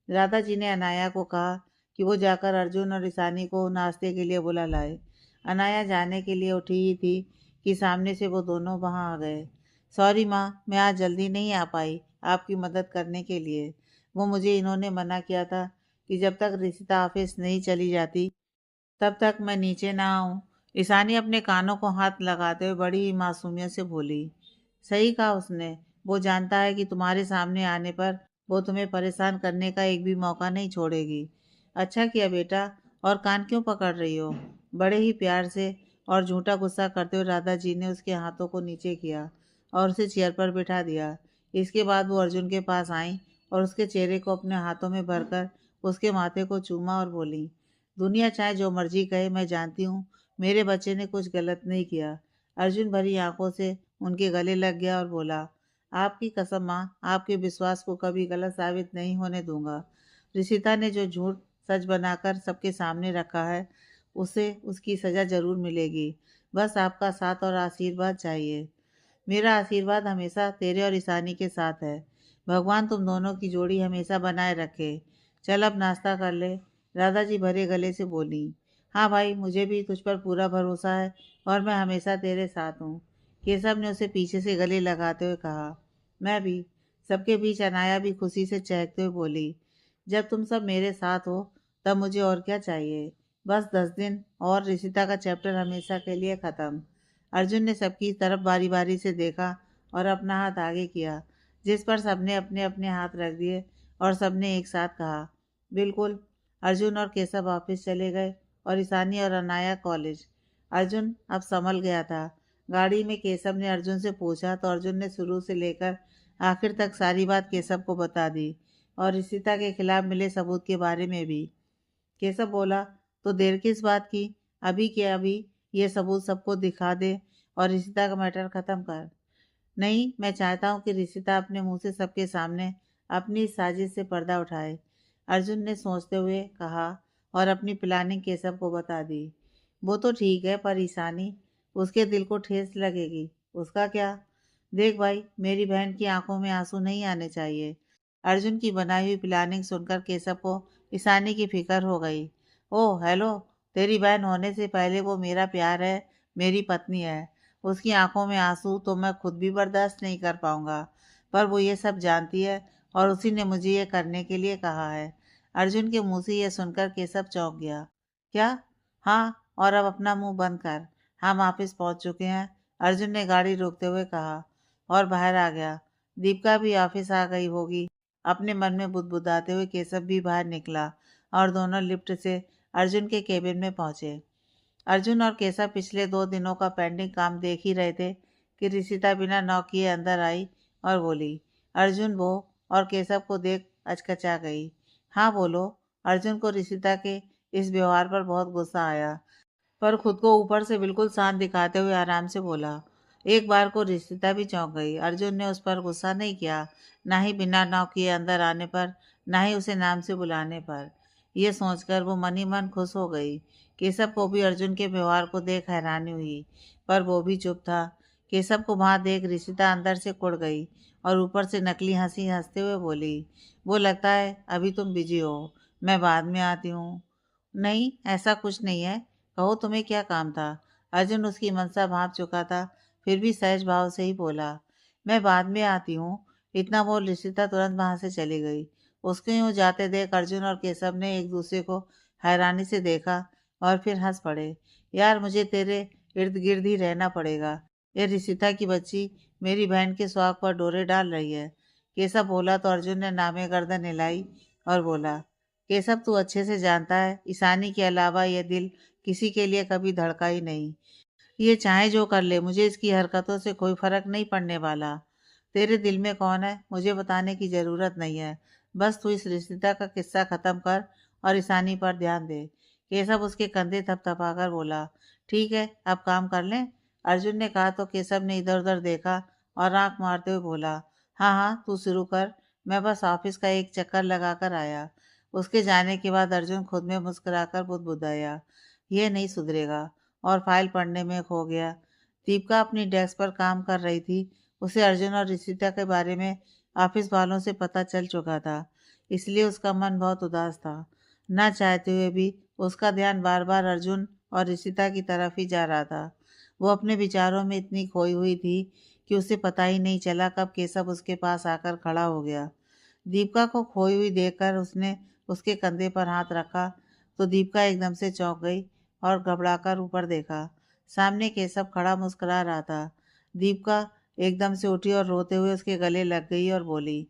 राधा जी ने अनाया को कहा कि वो जाकर अर्जुन और ईशानी को नाश्ते के लिए बुला लाए। अनाया जाने के लिए उठी ही थी कि सामने से वो दोनों वहां आ गए। सॉरी माँ, मैं आज जल्दी नहीं आ पाई आपकी मदद करने के लिए। वो मुझे इन्होंने मना किया था कि जब तक रिशिता ऑफिस नहीं चली जाती तब तक मैं नीचे ना आऊं। ईशानी अपने कानों को हाथ लगाते हुए बड़ी ही मासूमियत से बोली। सही कहा उसने। वो जानता है कि तुम्हारे सामने आने पर वो तुम्हें परेशान करने का एक भी मौका नहीं छोड़ेगी। अच्छा किया बेटा। और कान क्यों पकड़ रही हो? बड़े ही प्यार से और झूठा गुस्सा करते हुए राधा जी ने उसके हाथों को नीचे किया और उसे चेयर पर बिठा दिया। इसके बाद वो अर्जुन के पास आई और उसके चेहरे को अपने हाथों में भरकर उसके माथे को चूमा और बोली, दुनिया चाहे जो मर्जी कहे, मैं जानती हूँ मेरे बच्चे ने कुछ गलत नहीं किया। अर्जुन भरी आंखों से उनके गले लग गया और बोला, आपकी कसम माँ, आपके विश्वास को कभी गलत साबित नहीं होने दूंगा। ऋषिता ने जो झूठ सच बनाकर सबके सामने रखा है उसे उसकी सजा जरूर मिलेगी। बस आपका साथ और आशीर्वाद चाहिए। मेरा आशीर्वाद हमेशा तेरे और ईशानी के साथ है। भगवान तुम दोनों की जोड़ी हमेशा बनाए रखे। चल अब नाश्ता कर ले। राधा जी भरे गले से बोली। हाँ भाई, मुझे भी तुझ पर पूरा भरोसा है और मैं हमेशा तेरे साथ हूँ। केशव ने उसे पीछे से गले लगाते हुए कहा। मैं भी। सबके बीच अनाया भी खुशी से चहकते हुए बोली। जब तुम सब मेरे साथ हो तब मुझे और क्या चाहिए। बस 10 दिन और रिशिता का चैप्टर हमेशा के लिए ख़त्म। अर्जुन ने सबकी तरफ बारी बारी से देखा और अपना हाथ आगे किया, जिस पर सबने अपने अपने हाथ रख दिए और सबने एक साथ कहा, बिल्कुल। अर्जुन और केशव ऑफिस चले गए और ईशानी और अनाया कॉलेज। अर्जुन अब संभल गया था। गाड़ी में केशव ने अर्जुन से पूछा तो अर्जुन ने शुरू से लेकर आखिर तक सारी बात केशव को बता दी और रिशिता के खिलाफ मिले सबूत के बारे में भी। केशव बोला, तो देर किस बात की? अभी के अभी ये सबूत सबको दिखा दे और रिशिता का मैटर खत्म कर। नहीं, मैं चाहता हूँ कि रिशिता अपने मुंह से सबके सामने अपनी इस साजिश से पर्दा उठाए। अर्जुन ने सोचते हुए कहा और अपनी प्लानिंग केशव को बता दी। वो तो ठीक है, पर ईशानी, उसके दिल को ठेस लगेगी। उसका क्या? देख भाई, मेरी बहन की आंखों में आंसू नहीं आने चाहिए। अर्जुन की बनाई हुई प्लानिंग सुनकर केशव को ईशानी की फिक्र हो गई। ओह हेलो, तेरी बहन होने से पहले वो मेरा प्यार है, मेरी पत्नी है। उसकी आंखों में आंसू तो मैं खुद भी बर्दाश्त नहीं कर पाऊंगा, पर वो ये सब जानती है और उसी ने मुझे ये करने के लिए कहा है। अर्जुन के मुंह से यह सुनकर केशव चौंक गया। क्या? हाँ, और अब अपना मुंह बंद कर। हम ऑफिस पहुंच चुके हैं, अर्जुन ने गाड़ी रोकते हुए कहा और बाहर आ गया। दीपिका भी ऑफिस आ गई होगी। अपने मन में बुदबुदाते हुए केशव भी बाहर निकला और दोनों लिफ्ट से अर्जुन के केबिन में पहुंचे। अर्जुन और केशव पिछले 2 दिनों का पेंडिंग काम देख ही रहे थे कि रिशिता बिना नॉक किए अंदर आई और बोली। अर्जुन वो और केशव को देख अचकचा गई। हाँ बोलो। अर्जुन को रिशिता के इस व्यवहार पर बहुत गुस्सा आया, पर खुद को ऊपर से बिल्कुल शांत दिखाते हुए आराम से बोला। एक बार को रिश्ता भी चौंक गई। अर्जुन ने उस पर गुस्सा नहीं किया, ना ही बिना नॉक किए अंदर आने पर, ना ही उसे नाम से बुलाने पर। यह सोचकर वो मन ही मन खुश हो गई। केशव को भी अर्जुन के व्यवहार को देख हैरानी हुई, पर वो भी चुप था। केशव को वहां देख रिशिता अंदर से कुड़ गई और ऊपर से नकली हंसी हंसते हुए बोली, वो लगता है अभी तुम बिजी हो, मैं बाद में आती हूँ। नहीं, ऐसा कुछ नहीं है। कहो तुम्हें क्या काम था? अर्जुन उसकी मनसा भांप चुका था, फिर भी सहज भाव से ही बोला। मैं बाद में आती हूँ। इतना बोल ऋषिता तुरंत वहां से चली गई। उसको यूं जाते देख अर्जुन और केशव ने एक दूसरे को हैरानी से देखा और फिर हंस पड़े। यार, मुझे तेरे इर्द गिर्द ही रहना पड़ेगा। ये ऋषिता की बच्ची मेरी बहन के सुहाग पर डोरे डाल रही है। केशव बोला तो अर्जुन ने नामे गर्दन हिलाई और बोला, केशव, तू अच्छे से जानता है ईशानी के अलावा यह दिल किसी के लिए कभी धड़का ही नहीं। ये चाहे जो कर ले, मुझे इसकी हरकतों से कोई फर्क नहीं पड़ने वाला। तेरे दिल में कौन है मुझे बताने की जरूरत नहीं है। बस तू इस रिश्ता का किस्सा खत्म कर और ईशानी पर ध्यान दे। केशव उसके कंधे थपथपाकर बोला, ठीक है, अब काम कर लें। अर्जुन ने कहा तो केशव ने इधर उधर देखा और आंख मारते हुए बोला, हाँ हाँ तू शुरू कर, मैं बस ऑफिस का एक चक्कर लगाकर आया। उसके जाने के बाद अर्जुन खुद में मुस्कुराकर बुदबुदाया, यह नहीं सुधरेगा, और फाइल पढ़ने में खो गया। दीपिका अपनी डेस्क पर काम कर रही थी। उसे अर्जुन और ऋषिता के बारे में ऑफिस वालों से पता चल चुका था, इसलिए उसका मन बहुत उदास था। न चाहते हुए भी उसका ध्यान बार बार अर्जुन और ऋषिता की तरफ ही जा रहा था। वो अपने विचारों में इतनी खोई हुई थी कि उसे पता ही नहीं चला कब केशव उसके पास आकर खड़ा हो गया। दीपिका को खोई हुई देखकर उसने उसके कंधे पर हाथ रखा तो दीपिका एकदम से चौंक गई और घबराकर ऊपर देखा। सामने केशव खड़ा मुस्कुरा रहा था। दीपिका एकदम से उठी और रोते हुए उसके गले लग गई और बोली,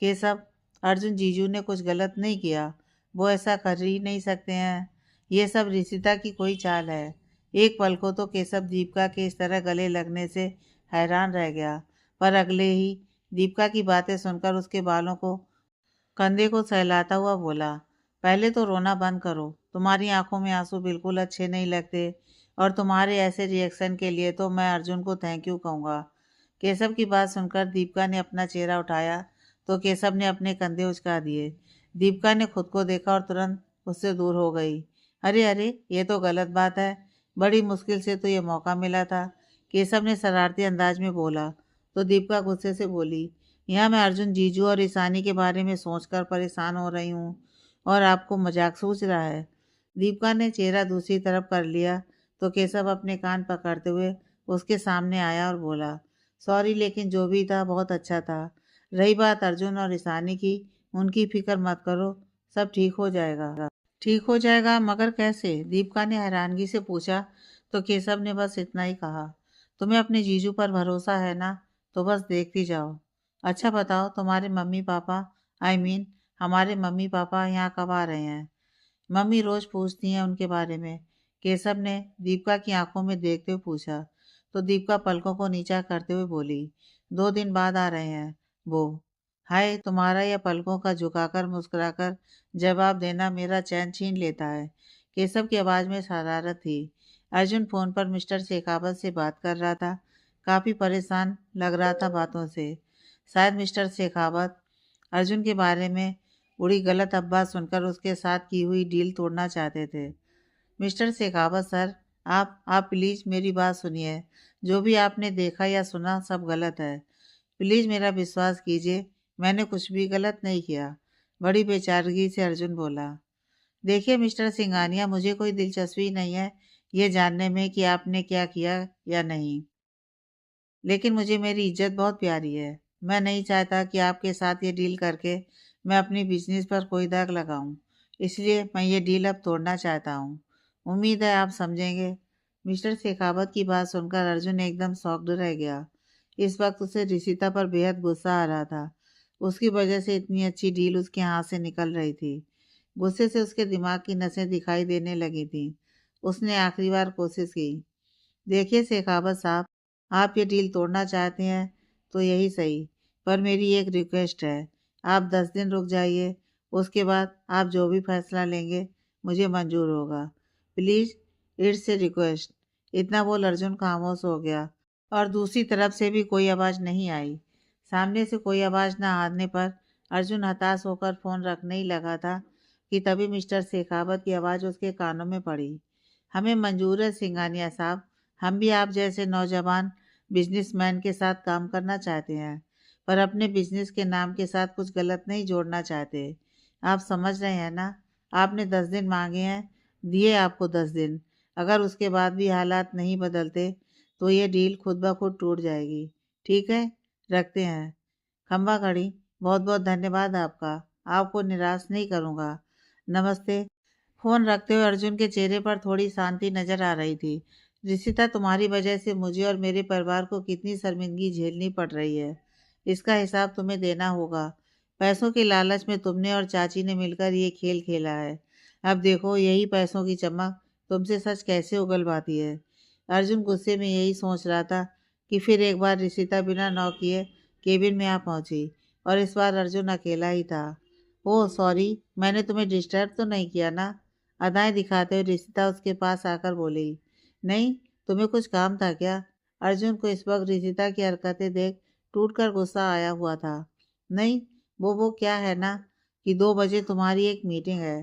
केशव, अर्जुन जीजू ने कुछ गलत नहीं किया, वो ऐसा कर ही नहीं सकते हैं। ये सब रिशिता की कोई चाल है। एक पल को तो केशव दीपिका के इस तरह गले लगने से हैरान रह गया, पर अगले ही दीपिका की बातें सुनकर उसके बालों को कंधे को सहलाता हुआ बोला, पहले तो रोना बंद करो, तुम्हारी आंखों में आंसू बिल्कुल अच्छे नहीं लगते, और तुम्हारे ऐसे रिएक्शन के लिए तो मैं अर्जुन को थैंक यू कहूँगा। केशव की बात सुनकर दीपिका ने अपना चेहरा उठाया तो केशव ने अपने कंधे उचका दिए। दीपिका ने खुद को देखा और तुरंत उससे दूर हो गई। अरे अरे, ये तो गलत बात है, बड़ी मुश्किल से तो ये मौका मिला था, केशव ने शरारती अंदाज में बोला। तो दीपिका गुस्से से बोली, यहाँ मैं अर्जुन जीजू और ईशानी के बारे में सोचकर परेशान हो रही हूँ और आपको मजाक सूझ रहा है। दीपिका ने चेहरा दूसरी तरफ कर लिया तो केशव अपने कान पकड़ते हुए उसके सामने आया और बोला, सॉरी, लेकिन जो भी था बहुत अच्छा था। रही बात अर्जुन और ईशानी की, उनकी फिक्र मत करो, सब ठीक हो जाएगा। ठीक हो जाएगा मगर कैसे? दीपिका ने हैरानगी से पूछा तो केशव ने बस इतना ही कहा, तुम्हें अपने जीजू पर भरोसा है ना, तो बस देखती जाओ। अच्छा बताओ, तुम्हारे मम्मी पापा, हमारे मम्मी पापा यहाँ कब आ रहे हैं? मम्मी रोज पूछती हैं उनके बारे में, केशव ने दीपिका की आंखों में देखते हुए पूछा। तो दीपिका पलकों को नीचा करते हुए बोली, 2 दिन बाद आ रहे हैं वो। हाय, तुम्हारा यह पलकों का झुकाकर मुस्कुराकर जवाब देना मेरा चैन छीन लेता है। केशव की आवाज़ में शरारत थी। अर्जुन फोन पर मिस्टर शेखावत से बात कर रहा था। काफ़ी परेशान लग रहा था बातों से। शायद मिस्टर शेखावत अर्जुन के बारे में उड़ी गलत अफवाह सुनकर उसके साथ की हुई डील तोड़ना चाहते थे। मिस्टर शेखावत सर, आप प्लीज़ मेरी बात सुनिए। जो भी आपने देखा या सुना सब गलत है। प्लीज़ मेरा विश्वास कीजिए, मैंने कुछ भी गलत नहीं किया। बड़ी बेचारगी से अर्जुन बोला। देखिए मिस्टर सिंघानिया, मुझे कोई दिलचस्पी नहीं है ये जानने में कि आपने क्या किया या नहीं, लेकिन मुझे मेरी इज्जत बहुत प्यारी है। मैं नहीं चाहता कि आपके साथ ये डील करके मैं अपनी बिजनेस पर कोई दाग लगाऊं, इसलिए मैं ये डील अब तोड़ना चाहता हूँ। उम्मीद है आप समझेंगे। मिस्टर शेखावत की बात सुनकर अर्जुन एकदम शॉक्ड रह गया। इस वक्त उसे ऋषिता पर बेहद गुस्सा आ रहा था। उसकी वजह से इतनी अच्छी डील उसके हाथ से निकल रही थी। गुस्से से उसके दिमाग की नसें दिखाई देने लगी थी। उसने आखिरी बार कोशिश की, देखिए शेखावत साहब, आप ये डील तोड़ना चाहते हैं तो यही सही, पर मेरी एक रिक्वेस्ट है, आप 10 दिन रुक जाइए, उसके बाद आप जो भी फैसला लेंगे मुझे मंजूर होगा। Please, it's a request. इतना बोल अर्जुन खामोश हो गया और दूसरी तरफ से भी कोई आवाज़ नहीं आई। सामने से कोई आवाज़ न आने पर अर्जुन हताश होकर फ़ोन रखने ही लगा था कि तभी मिस्टर शेखावत की आवाज़ उसके कानों में पड़ी। हमें मंजूर है सिंघानिया साहब, हम भी आप जैसे नौजवान बिजनेसमैन के साथ काम करना चाहते हैं, पर अपने बिजनेस के नाम के साथ कुछ गलत नहीं जोड़ना चाहते। आप समझ रहे हैं ना? आपने 10 दिन मांगे हैं, दिए आपको 10 दिन। अगर उसके बाद भी हालात नहीं बदलते तो ये डील खुद ब खुद टूट जाएगी। ठीक है, रखते हैं। खंबा खड़ी, बहुत बहुत धन्यवाद आपका। आपको निराश नहीं करूँगा। नमस्ते। फोन रखते हुए अर्जुन के चेहरे पर थोड़ी शांति नजर आ रही थी। रिशिता, तुम्हारी वजह से मुझे और मेरे परिवार को कितनी शर्मिंदगी झेलनी पड़ रही है, इसका हिसाब तुम्हें देना होगा। पैसों के लालच में तुमने और चाची ने मिलकर ये खेल खेला है। अब देखो यही पैसों की चमक तुमसे सच कैसे उगलवाती है। अर्जुन गुस्से में यही सोच रहा था कि फिर एक बार रिशिता बिना नॉक किए केबिन में आ पहुंची और इस बार अर्जुन अकेला ही था। ओह सॉरी, मैंने तुम्हें डिस्टर्ब तो नहीं किया ना? अदाएं दिखाते हुए रिशिता उसके पास आकर बोली। नहीं, तुम्हें कुछ काम था क्या? अर्जुन को इस वक्त रिशिता की हरकतें देख टूटकर गुस्सा आया हुआ था। नहीं, वो क्या है ना कि 2 बजे तुम्हारी एक मीटिंग है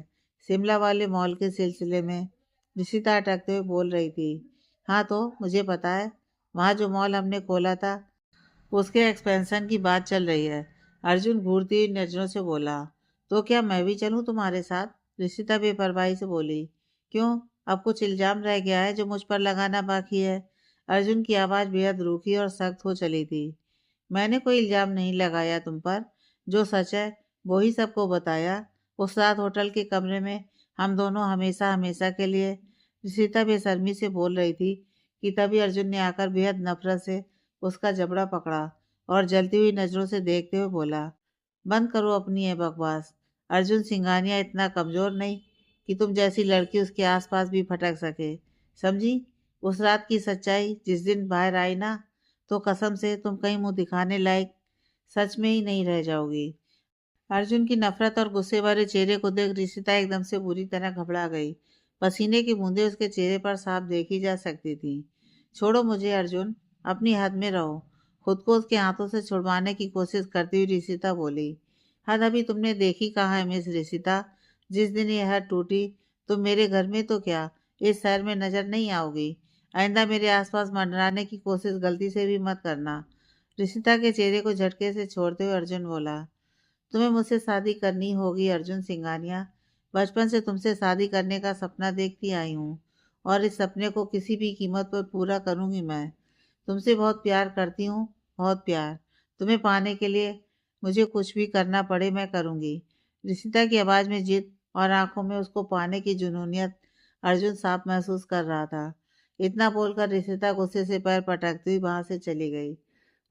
शिमला वाले मॉल के सिलसिले में। ऋषिता अटकते हुए बोल रही थी। हाँ तो मुझे पता है, वहाँ जो मॉल हमने खोला था उसके एक्सपेंशन की बात चल रही है। अर्जुन घूरती हुई नजरों से बोला। तो क्या मैं भी चलूँ तुम्हारे साथ? ऋषिता बेपरवाही से बोली। क्यों, अब कुछ इल्जाम रह गया है जो मुझ पर लगाना बाकी है? अर्जुन की आवाज़ बेहद रूखी और सख्त हो चली थी। मैंने कोई इल्ज़ाम नहीं लगाया तुम पर। जो सच है वो ही सबको बताया। उस रात होटल के कमरे में हम दोनों हमेशा हमेशा के लिए। ऋषिता बेशर्मी से बोल रही थी कि तभी अर्जुन ने आकर बेहद नफरत से उसका जबड़ा पकड़ा और जलती हुई नज़रों से देखते हुए बोला। बंद करो अपनी ये बकवास। अर्जुन सिंघानिया इतना कमज़ोर नहीं कि तुम जैसी लड़की उसके आसपास भी फटक सके, समझी? उस रात की सच्चाई जिस दिन बाहर आई ना, तो कसम से तुम कहीं मुंह दिखाने लायक सच में ही नहीं रह जाओगी। अर्जुन की नफरत और गुस्से भरे चेहरे को देख ऋषिता एकदम से बुरी तरह घबरा गई। पसीने की बूंदें उसके चेहरे पर साफ देखी जा सकती थी। छोड़ो मुझे अर्जुन, अपनी हद में रहो। खुद को उसके हाथों से छुड़वाने की कोशिश करती हुई ऋषिता बोली। हद अभी तुमने देखी कहाँ है मिस ऋषिता? जिस दिन ये हद टूटी तुम मेरे घर में तो क्या इस शहर में नजर नहीं आओगी। आइंदा मेरे आसपास मंडराने की कोशिश गलती से भी मत करना। ऋषिता के चेहरे को झटके से छोड़ते हुए अर्जुन बोला। तुम्हें मुझसे शादी करनी होगी अर्जुन सिंघानिया। बचपन से तुमसे शादी करने का सपना देखती आई हूँ और इस सपने को किसी भी कीमत पर पूरा करूँगी मैं। तुमसे बहुत प्यार करती हूँ, बहुत प्यार। तुम्हें पाने के लिए मुझे कुछ भी करना पड़े मैं करूँगी। ऋषिता की आवाज़ में जिद और आंखों में उसको पाने की जुनूनियत अर्जुन साफ महसूस कर रहा था। इतना बोलकर ऋषिता गुस्से से पैर पटकती हुई वहां से चली गई।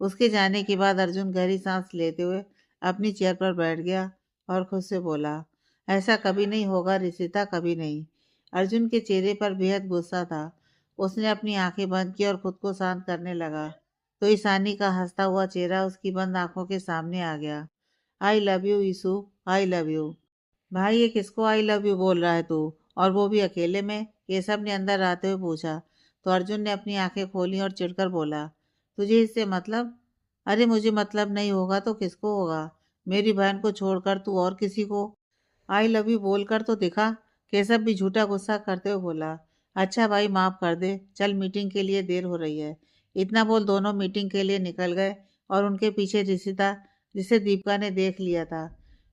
उसके जाने के बाद अर्जुन गहरी सांस लेते हुए अपनी चेयर पर बैठ गया और खुद से बोला। ऐसा कभी नहीं होगा ऋषिता, कभी नहीं। अर्जुन के चेहरे पर बेहद गुस्सा था। उसने अपनी आंखें बंद की और खुद को शांत करने लगा तो ईशानी का हंसता हुआ चेहरा उसकी बंद आंखों के सामने आ गया। I love you Ishu, I love you. भाई ये किसको आई लव यू बोल रहा है तू, और वो भी अकेले में? केशव ने अंदर आते हुए पूछा तो अर्जुन ने अपनी आंखें खोली और चिढ़कर बोला। तुझे इससे मतलब? अरे मुझे मतलब नहीं होगा तो किसको होगा? मेरी बहन को छोड़कर तू और किसी को आई लव यू बोलकर तो दिखा। केशव भी झूठा गुस्सा करते हुए बोला। अच्छा भाई माफ कर दे, चल मीटिंग के लिए देर हो रही है। इतना बोल दोनों मीटिंग के लिए निकल गए और उनके पीछे ऋषिता, जिसे दीपिका ने देख लिया था।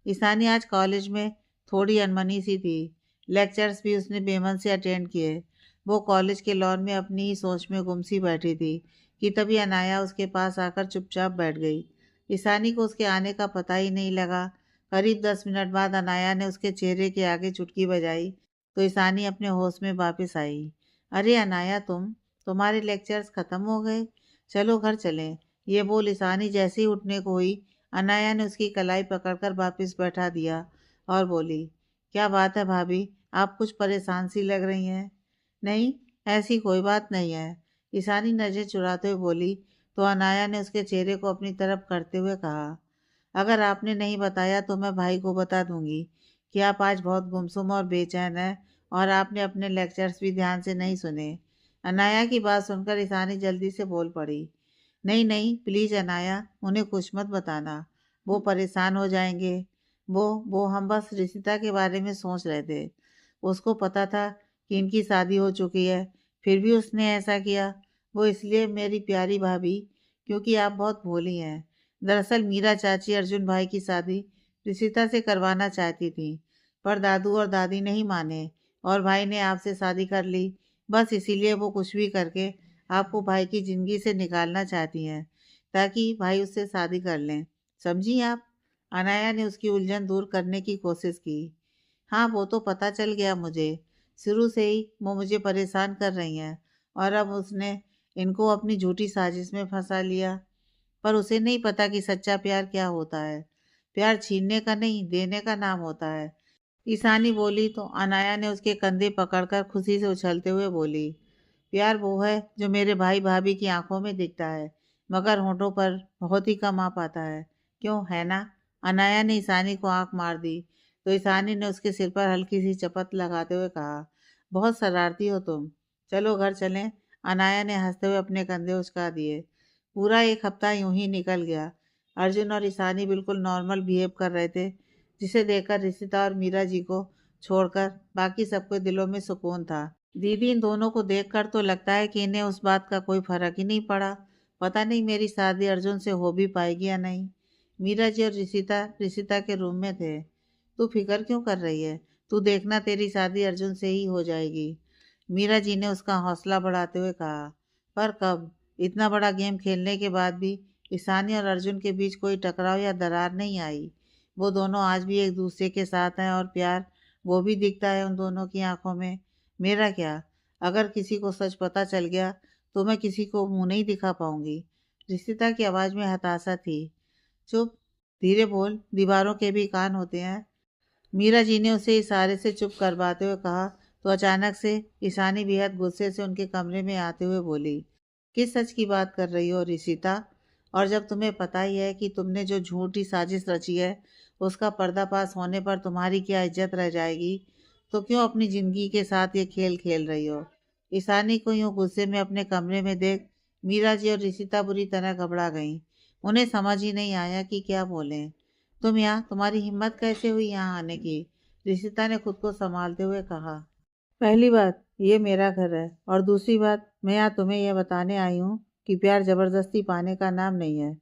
ईशानी आज कॉलेज में थोड़ी अनमनी सी थी। लेक्चर्स भी उसने बेमन से अटेंड किए। वो कॉलेज के लॉन में अपनी ही सोच में गुम सी बैठी थी कि तभी अनाया उसके पास आकर चुपचाप बैठ गई। ईशानी को उसके आने का पता ही नहीं लगा। करीब 10 मिनट बाद अनाया ने उसके चेहरे के आगे चुटकी बजाई तो ईशानी अपने होश में वापस आई। अरे अनाया, तुम्हारे लेक्चर्स खत्म हो गए? चलो घर चलें। ये बोल ईशानी जैसे ही उठने को हुई, अनाया ने उसकी कलाई पकड़कर वापस बैठा दिया और बोली। क्या बात है भाभी, आप कुछ परेशान सी लग रही हैं। नहीं, ऐसी कोई बात नहीं है। ईशानी नजर चुराते हुए बोली तो अनाया ने उसके चेहरे को अपनी तरफ करते हुए कहा। अगर आपने नहीं बताया तो मैं भाई को बता दूंगी कि आप आज बहुत गुमसुम और बेचैन हैं और आपने अपने लेक्चर्स भी ध्यान से नहीं सुने। अनाया की बात सुनकर ईशानी जल्दी से बोल पड़ी। नहीं नहीं प्लीज अनाया, उन्हें कुछ मत बताना, वो परेशान हो जाएंगे। वो हम बस रिशिता के बारे में सोच रहे थे। उसको पता था कि इनकी शादी हो चुकी है, फिर भी उसने ऐसा किया। वो इसलिए मेरी प्यारी भाभी, क्योंकि आप बहुत भोली हैं। दरअसल मीरा चाची अर्जुन भाई की शादी रिशिता से करवाना चाहती थी, पर दादू और दादी नहीं माने और भाई ने आपसे शादी कर ली। बस इसीलिए वो कुछ भी करके आपको भाई की ज़िंदगी से निकालना चाहती हैं ताकि भाई उससे शादी कर लें। समझी आप? अनाया ने उसकी उलझन दूर करने की कोशिश की। हाँ वो तो पता चल गया मुझे। शुरू से ही वो मुझे परेशान कर रही हैं और अब उसने इनको अपनी झूठी साजिश में फंसा लिया। पर उसे नहीं पता कि सच्चा प्यार क्या होता है। प्यार छीनने का नहीं, देने का नाम होता है। ईशानी बोली तो अनाया ने उसके कंधे पकड़कर खुशी से उछलते हुए बोली, प्यार वो है जो मेरे भाई भाभी की आंखों में दिखता है, मगर होठों पर बहुत ही कम आ पाता है। क्यों, है ना? अनाया ने ईशानी को आंख मार दी तो ईशानी ने उसके सिर पर हल्की सी चपत लगाते हुए कहा, बहुत शरारती हो तुम। चलो घर चलें। अनाया ने हंसते हुए अपने कंधे उचका दिए। पूरा एक हफ्ता यूं ही निकल गया। अर्जुन और ईशानी बिल्कुल नॉर्मल बिहेव कर रहे थे, जिसे देखकर रिशिता और मीरा जी को छोड़कर बाकी सबके दिलों में सुकून था। दीदी, इन दोनों को देखकर तो लगता है कि इन्हें उस बात का कोई फर्क ही नहीं पड़ा। पता नहीं मेरी शादी अर्जुन से हो भी पाएगी या नहीं। मीरा जी और रिशिता रिशिता के रूम में थे। तू फिक्र क्यों कर रही है? तू देखना, तेरी शादी अर्जुन से ही हो जाएगी। मीरा जी ने उसका हौसला बढ़ाते हुए कहा। पर कब? इतना बड़ा गेम खेलने के बाद भी ईशानी और अर्जुन के बीच कोई टकराव या दरार नहीं आई। वो दोनों आज भी एक दूसरे के साथ हैं और प्यार वो भी दिखता है उन दोनों की आंखों में। मेरा क्या? अगर किसी को सच पता चल गया तो मैं किसी को मुंह नहीं दिखा पाऊंगी। रिश्ता की आवाज में हताशा थी। चुप, धीरे बोल, दीवारों के भी कान होते हैं। मीरा जी ने उसे इशारे से चुप करवाते हुए कहा तो अचानक से ईशानी बेहद गुस्से से उनके कमरे में आते हुए बोली, किस सच की बात कर रही हो रिशिता? और जब तुम्हें पता ही है कि तुमने जो झूठी साजिश रची है उसका पर्दाफाश होने पर तुम्हारी क्या इज्जत रह जाएगी, तो क्यों अपनी जिंदगी के साथ ये खेल खेल रही हो? ईशानी को यूं गुस्से में अपने कमरे में देख मीरा जी और रिशिता बुरी तरह घबरा गईं। उन्हें समझ ही नहीं आया कि क्या बोलें। तुम यहाँ, तुम्हारी हिम्मत कैसे हुई यहाँ आने की? रिशिता ने खुद को संभालते हुए कहा। पहली बात, ये मेरा घर है, और दूसरी बात, मैं यहाँ तुम्हें यह बताने आई हूँ कि प्यार जबरदस्ती पाने का नाम नहीं है।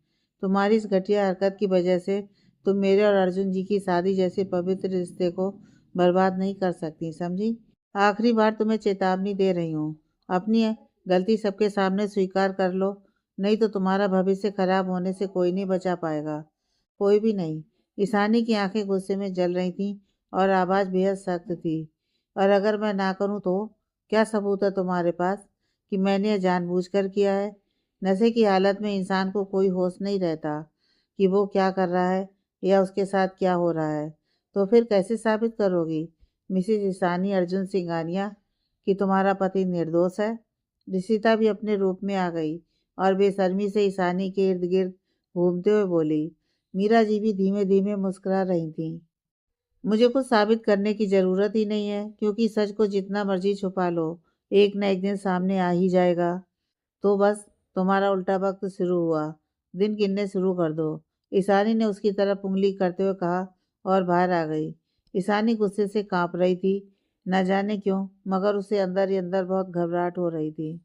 तुम्हारी इस घटिया हरकत की वजह से तुम मेरे और अर्जुन जी की शादी जैसे पवित्र रिश्ते को बर्बाद नहीं कर सकती, समझी? आखिरी बार तुम्हें चेतावनी दे रही हूँ। अपनी गलती सबके सामने स्वीकार कर लो, नहीं तो तुम्हारा भविष्य खराब होने से कोई नहीं बचा पाएगा। कोई भी नहीं। ईशानी की आंखें गुस्से में जल रही थीं और आवाज बेहद सख्त थी। और अगर मैं ना करूं तो? क्या सबूत है तुम्हारे पास कि मैंने यह जानबूझकर किया है? नशे की हालत में इंसान को कोई होश नहीं रहता कि वो क्या कर रहा है या उसके साथ क्या हो रहा है। तो फिर कैसे साबित करोगी, मिसेज ईशानी अर्जुन सिंघानिया, कि तुम्हारा पति निर्दोष है? रिशिता भी अपने रूप में आ गई और बेशर्मी से ईशानी के इर्द गिर्द घूमते हुए बोली। मीरा जी भी धीमे धीमे मुस्कुरा रही थीं। मुझे कुछ साबित करने की ज़रूरत ही नहीं है, क्योंकि सच को जितना मर्जी छुपा लो, एक न एक दिन सामने आ ही जाएगा। तो बस, तुम्हारा उल्टा वक्त शुरू हुआ। दिन गिनने शुरू कर दो। ईशानी ने उसकी तरफ उंगली करते हुए कहा और बाहर आ गई। ईशानी गुस्से से कांप रही थी, न जाने क्यों, मगर उसे अंदर ही अंदर बहुत घबराहट हो रही थी।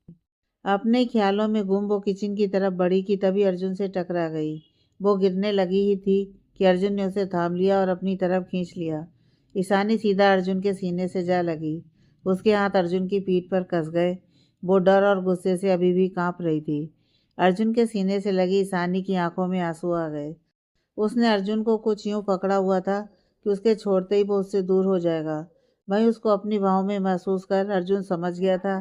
अपने ख्यालों में गुम वो किचन की तरफ बढ़ी कि तभी अर्जुन से टकरा गई। वो गिरने लगी ही थी कि अर्जुन ने उसे थाम लिया और अपनी तरफ खींच लिया। ईशानी सीधा अर्जुन के सीने से जा लगी। उसके हाथ अर्जुन की पीठ पर कस गए। वो डर और गुस्से से अभी भी कांप रही थी। अर्जुन के सीने से लगी ईशानी की आंखों में आंसू आ गए। उसने अर्जुन को कुछ यूं पकड़ा हुआ था कि उसके छोड़ते ही वो उससे दूर हो जाएगा। वहीं उसको अपनी बाहों में महसूस कर अर्जुन समझ गया था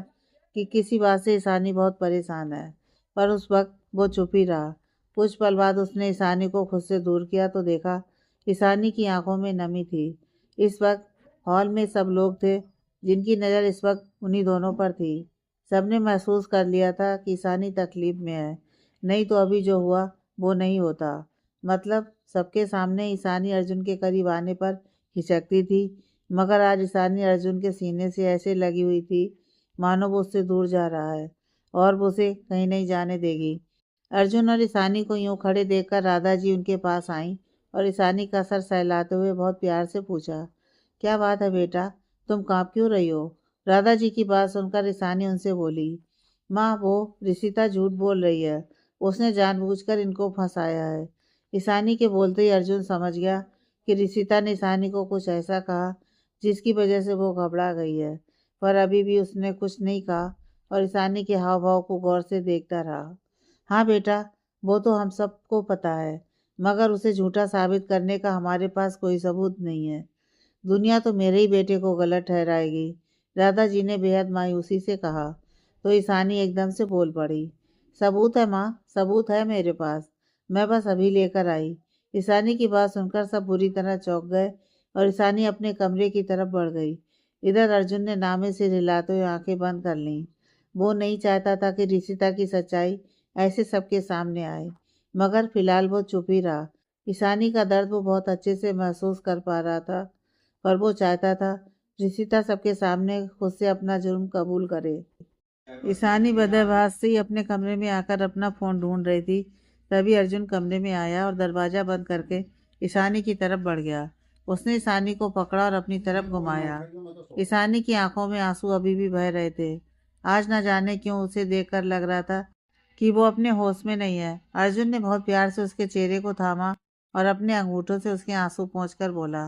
कि किसी बात से ईशानी बहुत परेशान है, पर उस वक्त वो चुप ही रहा। कुछ पल बाद उसने ईशानी को खुद से दूर किया तो देखा ईशानी की आंखों में नमी थी। इस वक्त हॉल में सब लोग थे, जिनकी नज़र इस वक्त उन्हीं दोनों पर थी। सबने महसूस कर लिया था कि ईशानी तकलीफ में है, नहीं तो अभी जो हुआ वो नहीं होता। मतलब सबके सामने ईशानी अर्जुन के करीब आने पर हिचकती थी, मगर आज ईशानी अर्जुन के सीने से ऐसे लगी हुई थी मानो वो उससे दूर जा रहा है और वो उसे कहीं नहीं जाने देगी। अर्जुन और ईशानी को यूं खड़े देखकर राधा जी उनके पास आईं और ईशानी का सर सहलाते हुए बहुत प्यार से पूछा, क्या बात है बेटा, तुम कांप क्यों रही हो? राधा जी की बात सुनकर ईशानी उनसे बोली, माँ, वो रिशिता झूठ बोल रही है। उसने जानबूझकर इनको फंसाया है। ईशानी के बोलते ही अर्जुन समझ गया कि रिशिता ने ईशानी को कुछ ऐसा कहा जिसकी वजह से वो घबरा गई है, पर अभी भी उसने कुछ नहीं कहा और ईशानी के हाव भाव को गौर से देखता रहा। हाँ बेटा, वो तो हम सबको पता है, मगर उसे झूठा साबित करने का हमारे पास कोई सबूत नहीं है। दुनिया तो मेरे ही बेटे को गलत ठहराएगी, दादाजी ने बेहद मायूसी से कहा। तो ईशानी एकदम से बोल पड़ी, सबूत है माँ, सबूत है मेरे पास, मैं बस अभी लेकर आई। ईशानी की बात सुनकर सब बुरी तरह चौंक गए और ईशानी अपने कमरे की तरफ बढ़ गई। इधर अर्जुन ने नामे से हिलाते हुए आंखें बंद कर लीं। वो नहीं चाहता था कि रिशिता की सच्चाई ऐसे सबके सामने आए, मगर फिलहाल वो चुप ही रहा। ईशानी का दर्द वो बहुत अच्छे से महसूस कर पा रहा था, पर वो चाहता था रिशिता सबके सामने खुद से अपना जुर्म कबूल करे। ईशानी बदहवास से ही अपने कमरे में आकर अपना फ़ोन ढूंढ रही थी। तभी अर्जुन कमरे में आया और दरवाज़ा बंद करके ईशानी की तरफ बढ़ गया। उसने ईशानी को पकड़ा और अपनी तरफ घुमाया। ईशानी की आंखों में आंसू अभी भी बह रहे थे। आज न जाने क्यों उसे देखकर लग रहा था कि वो अपने होश में नहीं है। अर्जुन ने बहुत प्यार से उसके चेहरे को थामा और अपने अंगूठों से उसके आंसू पोंछकर बोला,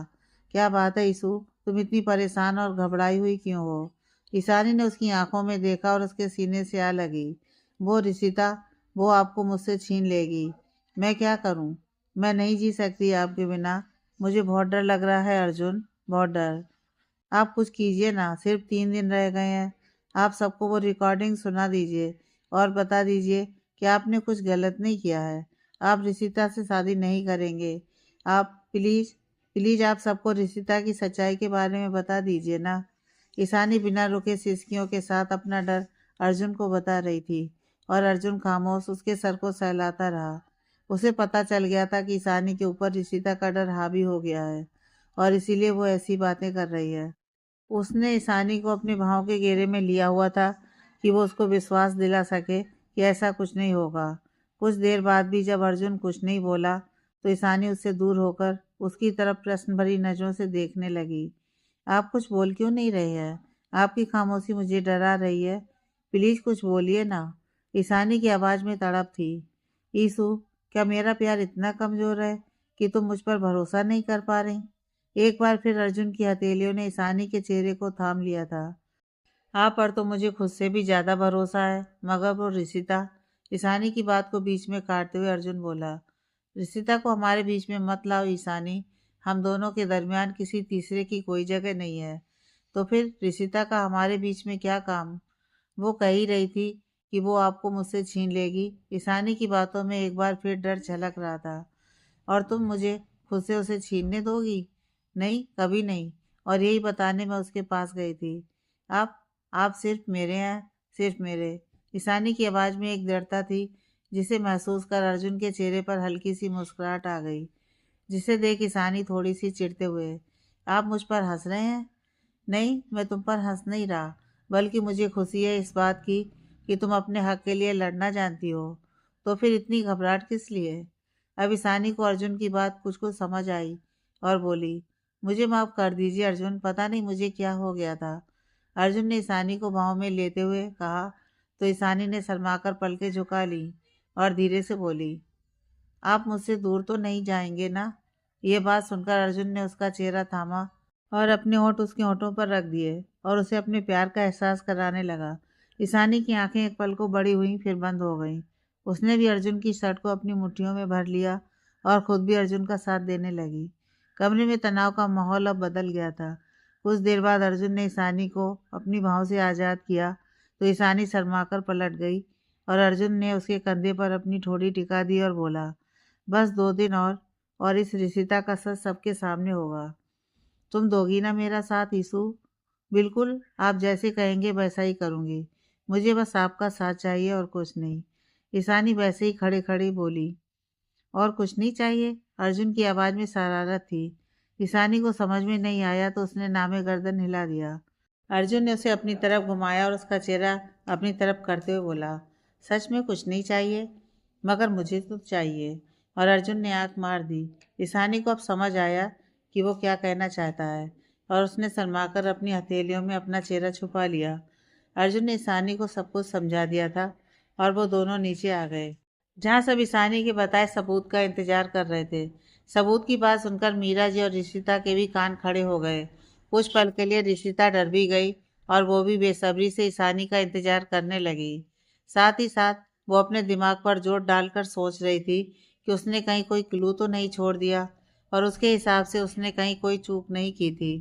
क्या बात है ईशु, तुम इतनी परेशान और घबराई हुई क्यों हो? ईशानी ने उसकी आंखों में देखा और उसके सीने से आ लगी। वो रिशिता, वो आपको मुझसे छीन लेगी। मैं क्या करूं? मैं नहीं जी सकती आपके बिना। मुझे बहुत डर लग रहा है अर्जुन, बहुत डर। आप कुछ कीजिए ना, सिर्फ 3 दिन रह गए हैं। आप सबको वो रिकॉर्डिंग सुना दीजिए और बता दीजिए कि आपने कुछ गलत नहीं किया है। आप रिशिता से शादी नहीं करेंगे। आप प्लीज़, प्लीज़ आप सबको रिशिता की सच्चाई के बारे में बता दीजिए ना। ईशानी बिना रुके सिसकियों के साथ अपना डर अर्जुन को बता रही थी और अर्जुन खामोश उसके सर को सहलाता रहा। उसे पता चल गया था कि ईशानी के ऊपर रिशिता का डर हावी हो गया है और इसीलिए वो ऐसी बातें कर रही है। उसने ईशानी को अपने भाव के घेरे में लिया हुआ था कि वो उसको विश्वास दिला सके कि ऐसा कुछ नहीं होगा। कुछ देर बाद भी जब अर्जुन कुछ नहीं बोला तो ईशानी उससे दूर होकर उसकी तरफ प्रश्न भरी नज़रों से देखने लगी। आप कुछ बोल क्यों नहीं रहे हैं? आपकी खामोशी मुझे डरा रही है। प्लीज़ कुछ बोलिए ना। ईशानी की आवाज़ में तड़प थी। ईशु, क्या मेरा प्यार इतना कमज़ोर है कि तुम मुझ पर भरोसा नहीं कर पा रही? एक बार फिर अर्जुन की हथेलियों ने ईशानी के चेहरे को थाम लिया था। आप पर तो मुझे खुद से भी ज्यादा भरोसा है, मगर वो रिशिता। ईशानी की बात को बीच में काटते हुए अर्जुन बोला, रिशिता को हमारे बीच में मत लाओ ईशानी। हम दोनों के दरमियान किसी तीसरे की कोई जगह नहीं है। तो फिर रिशिता का हमारे बीच में क्या काम? वो कह ही रही थी कि वो आपको मुझसे छीन लेगी। ईशानी की बातों में एक बार फिर डर झलक रहा था। और तुम मुझे खुद से उसे छीनने दोगी? नहीं, कभी नहीं। और यही बताने मैं उसके पास गई थी। आप आप सिर्फ मेरे हैं, सिर्फ मेरे। ईशानी की आवाज़ में एक दृढ़ता थी जिसे महसूस कर अर्जुन के चेहरे पर हल्की सी मुस्कुराहट आ गई, जिसे देख ईशानी थोड़ी सी चिढ़ते हुए, आप मुझ पर हंस रहे हैं? नहीं, मैं तुम पर हंस नहीं रहा, बल्कि मुझे खुशी है इस बात की कि तुम अपने हक के लिए लड़ना जानती हो। तो फिर इतनी घबराहट किस लिए? अब ईशानी को अर्जुन की बात कुछ कुछ समझ आई और बोली, मुझे माफ़ कर दीजिए अर्जुन, पता नहीं मुझे क्या हो गया था। अर्जुन ने ईशानी को बाहों में लेते हुए कहा, तो ईशानी ने शर्माकर पलकें झुका ली और धीरे से बोली, आप मुझसे दूर तो नहीं जाएंगे ना? ये बात सुनकर अर्जुन ने उसका चेहरा थामा और अपने होंठ उसके होंठों पर रख दिए और उसे अपने प्यार का एहसास कराने लगा। ईशानी की आंखें एक पल को बड़ी हुई फिर बंद हो गईं। उसने भी अर्जुन की शर्ट को अपनी मुट्ठियों में भर लिया और खुद भी अर्जुन का साथ देने लगी। कमरे में तनाव का माहौल अब बदल गया था। कुछ देर बाद अर्जुन ने ईशानी को अपनी बाहों से आज़ाद किया तो ईशानी शर्माकर पलट गई और अर्जुन ने उसके कंधे पर अपनी ठोड़ी टिका दी और बोला, बस 2 दिन और इस रिश्ता का सच सबके सामने होगा। तुम दोगी ना मेरा साथ ईशु? बिल्कुल, आप जैसे कहेंगे वैसा ही करूँगी। मुझे बस आपका साथ चाहिए और कुछ नहीं। ईशानी वैसे ही खड़े खड़े बोली, और कुछ नहीं चाहिए? अर्जुन की आवाज़ में शरारत थी। ईशानी को समझ में नहीं आया तो उसने नामे गर्दन हिला दिया। अर्जुन ने उसे अपनी तरफ घुमाया और उसका चेहरा अपनी तरफ करते हुए बोला, सच में कुछ नहीं चाहिए? मगर मुझे तो चाहिए। और अर्जुन ने आंख मार दी। ईशानी को अब समझ आया कि वो क्या कहना चाहता है और उसने शर्माकर अपनी हथेलियों में अपना चेहरा छुपा लिया। अर्जुन ने ईशानी को सब कुछ समझा दिया था और वो दोनों नीचे आ गए, जहाँ सब ईशानी के बताए सबूत का इंतजार कर रहे थे। सबूत की बात सुनकर मीरा जी और ऋषिता के भी कान खड़े हो गए। कुछ पल के लिए ऋषिता डर भी गई और वो भी बेसब्री से ईशानी का इंतजार करने लगी। साथ ही साथ वो अपने दिमाग पर जोर डालकर सोच रही थी कि उसने कहीं कोई क्लू तो नहीं छोड़ दिया और उसके हिसाब से उसने कहीं कोई चूक नहीं की थी।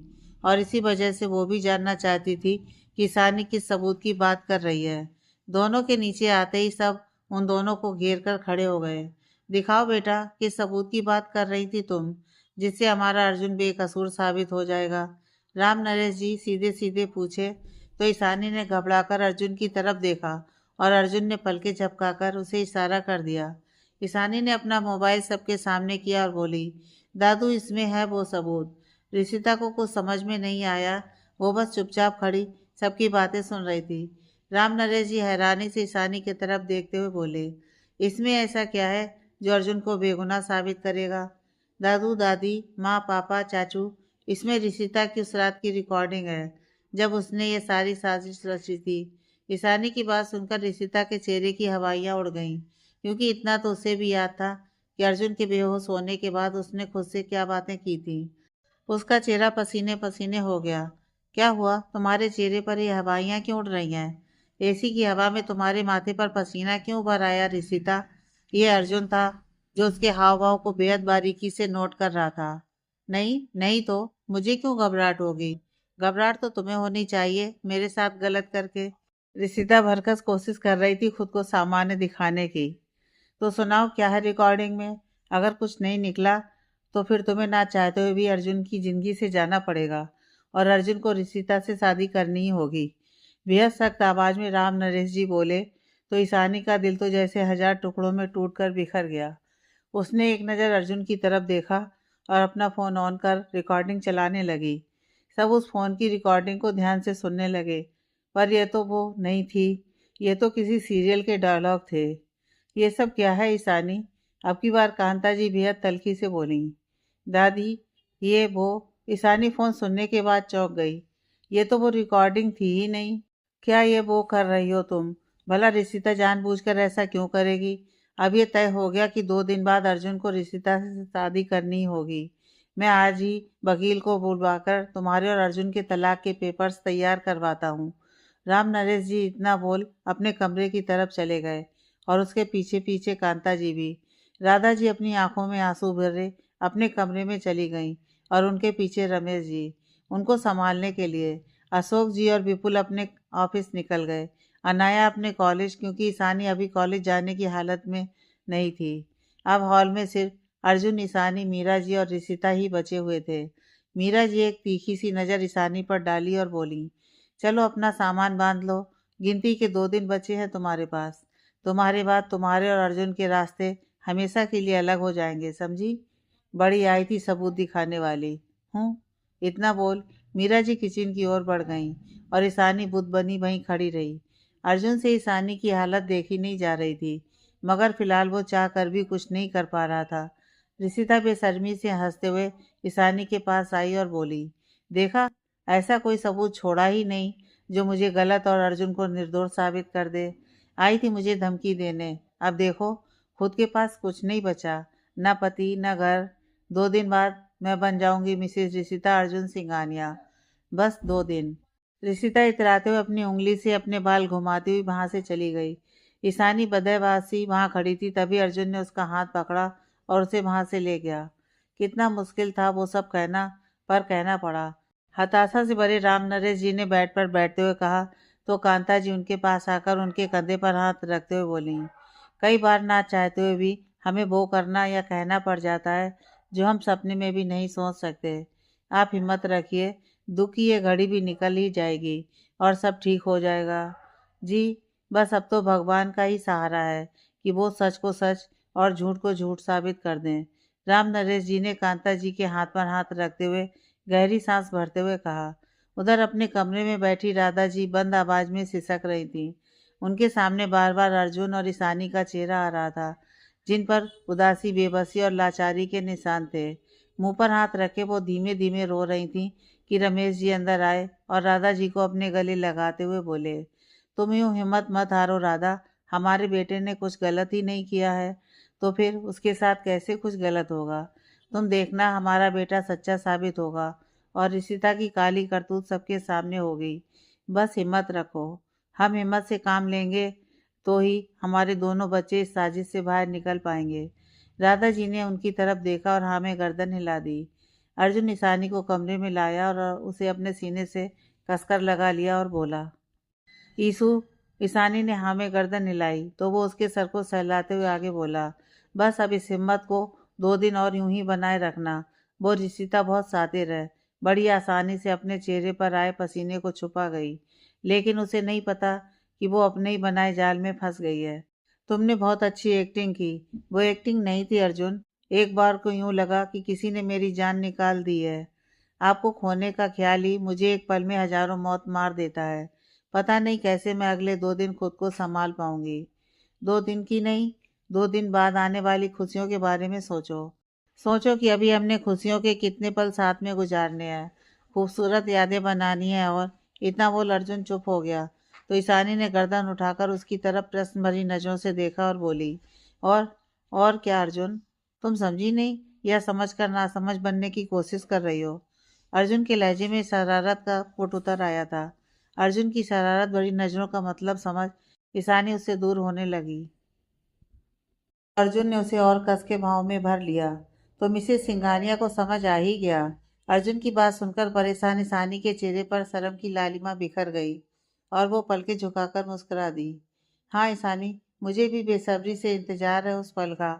और इसी वजह से वो भी जानना चाहती थी कि ईशानी किस सबूत की बात कर रही है। दोनों के नीचे आते ही सब उन दोनों को घेर कर खड़े हो गए। दिखाओ बेटा, किस सबूत की बात कर रही थी तुम, जिससे हमारा अर्जुन बेकसूर साबित हो जाएगा? राम नरेश जी सीधे सीधे पूछे तो ईशानी ने घबराकर अर्जुन की तरफ देखा और अर्जुन ने पलकें झपकाकर उसे इशारा कर दिया। ईशानी ने अपना मोबाइल सबके सामने किया और बोली, दादू इसमें है वो सबूत। ऋषिता को कुछ समझ में नहीं आया, वो बस चुपचाप खड़ी सबकी बातें सुन रही थी। राम नरेश जी हैरानी से ईशानी की तरफ देखते हुए बोले, इसमें ऐसा क्या है जो अर्जुन को बेगुनाह साबित करेगा? दादू दादी माँ पापा चाचू, इसमें ऋषिता की उस रात की रिकॉर्डिंग है जब उसने ये सारी साजिश रची थी। ईशानी की बात सुनकर ऋषिता के चेहरे की हवाइयाँ उड़ गईं, क्योंकि इतना तो उसे भी याद था कि अर्जुन के बेहोश होने के बाद उसने खुद से क्या बातें की थी। उसका चेहरा पसीने पसीने हो गया। क्या हुआ, तुम्हारे चेहरे पर ये हवाइयाँ क्यों उड़ रही हैं? एसी की हवा में तुम्हारे माथे पर पसीना क्यों भर आया ऋषिता? ये अर्जुन था जो उसके हाव भाव को बेहद बारीकी से नोट कर रहा था। नहीं नहीं तो मुझे क्यों घबराहट होगी? घबराहट तो तुम्हें होनी चाहिए मेरे साथ गलत करके। ऋषिता भरकस कोशिश कर रही थी खुद को सामान्य दिखाने की। तो सुनाओ, क्या है रिकॉर्डिंग में? अगर कुछ नहीं निकला तो फिर तुम्हें ना चाहते हुए भी अर्जुन की जिंदगी से जाना पड़ेगा और अर्जुन को ऋषिता से शादी करनी ही होगी। बेहद सख्त आवाज में राम नरेश जी बोले तो ईशानी का दिल तो जैसे हजार टुकड़ों में टूटकर बिखर गया। उसने एक नज़र अर्जुन की तरफ देखा और अपना फ़ोन ऑन कर रिकॉर्डिंग चलाने लगी। सब उस फ़ोन की रिकॉर्डिंग को ध्यान से सुनने लगे, पर यह तो वो नहीं थी, ये तो किसी सीरियल के डायलॉग थे। ये सब क्या है ईशानी? अब की बार कांता जी बेहद तल्खी से बोली। दादी, ये वो। ईशानी फ़ोन सुनने के बाद चौंक गई। ये तो वो रिकॉर्डिंग थी ही नहीं। क्या ये वो कर रही हो तुम? भला ऋषिता जानबूझकर ऐसा क्यों करेगी? अब ये तय हो गया कि 2 दिन बाद अर्जुन को ऋषिता से शादी करनी ही होगी। मैं आज ही वकील को बुलवाकर तुम्हारे और अर्जुन के तलाक के पेपर्स तैयार करवाता हूँ। राम नरेश जी इतना बोल अपने कमरे की तरफ चले गए और उसके पीछे पीछे कांता जी भी। राधा जी अपनी आंखों में आंसू भरे अपने कमरे में चली गईं और उनके पीछे रमेश जी उनको संभालने के लिए। अशोक जी और विपुल अपने ऑफिस निकल गए। अनाया अपने कॉलेज, क्योंकि ईशानी अभी कॉलेज जाने की हालत में नहीं थी। अब हॉल में सिर्फ अर्जुन, ईशानी, मीरा जी और ऋषिता ही बचे हुए थे। मीरा जी एक तीखी सी नज़र ईशानी पर डाली और बोली, चलो अपना सामान बांध लो, गिनती के 2 दिन बचे हैं तुम्हारे पास। तुम्हारे बाद तुम्हारे और अर्जुन के रास्ते हमेशा के लिए अलग हो जाएंगे, समझी? बड़ी आई थी सबूत दिखाने वाली हूँ। इतना बोल मीरा जी किचन की ओर बढ़ गईं और ईशानी बुत बनी वहीं खड़ी रही। अर्जुन से ईशानी की हालत देखी नहीं जा रही थी, मगर फिलहाल वो चाह कर भी कुछ नहीं कर पा रहा था। ऋषिता बेशर्मी से हंसते हुए ईशानी के पास आई और बोली, देखा, ऐसा कोई सबूत छोड़ा ही नहीं जो मुझे गलत और अर्जुन को निर्दोष साबित कर दे। आई थी मुझे धमकी देने, अब देखो खुद के पास कुछ नहीं बचा, न पति न घर। 2 दिन बाद मैं बन जाऊंगी मिसेज ऋषिता अर्जुन सिंघानिया। बस 2 दिन। ऋषिता इतराते हुए अपनी उंगली से अपने बाल घुमाती हुई वहां से चली गई। ईशानी बदहवासी वहां खड़ी थी, तभी अर्जुन ने उसका हाथ पकड़ा और उसे वहां से ले गया। कितना मुश्किल था वो सब कहना, पर कहना पड़ा। हताशा से भरे राम नरेश जी ने बेड पर बैठते हुए कहा तो कांता जी उनके पास आकर उनके कंधे पर हाथ रखते हुए बोली, कई बार ना चाहते हुए भी हमें वो करना या कहना पड़ जाता है जो हम सपने में भी नहीं सोच सकते। आप हिम्मत रखिए, दुख की ये घड़ी भी निकल ही जाएगी और सब ठीक हो जाएगा। जी, बस अब तो भगवान का ही सहारा है कि वो सच को सच और झूठ को झूठ साबित कर दें। राम नरेश जी ने कांता जी के हाथ पर हाथ रखते हुए गहरी सांस भरते हुए कहा। उधर अपने कमरे में बैठी राधा जी बंद आवाज में सिसक रही थी। उनके सामने बार बार अर्जुन और ईशानी का चेहरा आ रहा था, जिन पर उदासी, बेबसी और लाचारी के निशान थे। मुंह पर हाथ रखे वो धीमे धीमे रो रही थीं कि रमेश जी अंदर आए और राधा जी को अपने गले लगाते हुए बोले, तुम यूँ हिम्मत मत हारो राधा, हमारे बेटे ने कुछ गलत ही नहीं किया है, तो फिर उसके साथ कैसे कुछ गलत होगा? तुम देखना, हमारा बेटा सच्चा साबित होगा और ऋषिता की काली करतूत सबके सामने होगी। बस हिम्मत रखो, हम हिम्मत से काम लेंगे तो ही हमारे दोनों बच्चे इस साजिश से बाहर निकल पाएंगे। राधा जी ने उनकी तरफ देखा और हाँ में गर्दन हिला दी। अर्जुन ईशानी को कमरे में लाया और उसे अपने सीने से कसकर लगा लिया और बोला, ईशु, ईशानी ने हाँ में गर्दन हिलाई तो वो उसके सर को सहलाते हुए आगे बोला, बस अब इस हिम्मत को 2 दिन और यूं ही बनाए रखना। वो रिशिता बहुत शातिर है, बड़ी आसानी से अपने चेहरे पर आए पसीने को छुपा गई, लेकिन उसे नहीं पता कि वो अपने ही बनाए जाल में फंस गई है। तुमने बहुत अच्छी एक्टिंग की। वो एक्टिंग नहीं थी अर्जुन, एक बार को यूं लगा कि किसी ने मेरी जान निकाल दी है। आपको खोने का ख्याल ही मुझे एक पल में हजारों मौत मार देता है। पता नहीं कैसे मैं अगले 2 दिन खुद को संभाल पाऊंगी। 2 दिन की नहीं, 2 दिन बाद आने वाली खुशियों के बारे में सोचो। सोचो कि अभी हमने खुशियों के कितने पल साथ में गुजारने हैं, खूबसूरत यादें बनानी है। और इतना बोल अर्जुन चुप हो गया तो ईशानी ने गर्दन उठाकर उसकी तरफ प्रश्न भरी नजरों से देखा और बोली, और और क्या अर्जुन? तुम समझी नहीं या समझ कर नासमझ बनने की कोशिश कर रही हो? अर्जुन के लहजे में शरारत का फुट उतर आया था। अर्जुन की शरारत भरी नजरों का मतलब समझ ईशानी उससे दूर होने लगी। अर्जुन ने उसे और कस के भाव में भर लिया तो मिसेस सिंघानिया को समझ आ ही गया। अर्जुन की बात सुनकर परेशान ईशानी के चेहरे पर शर्म की लालिमा बिखर गई और वो पलके झुकाकर मुस्कुरा दी। हाँ ईशानी, मुझे भी बेसब्री से इंतजार है उस पल का,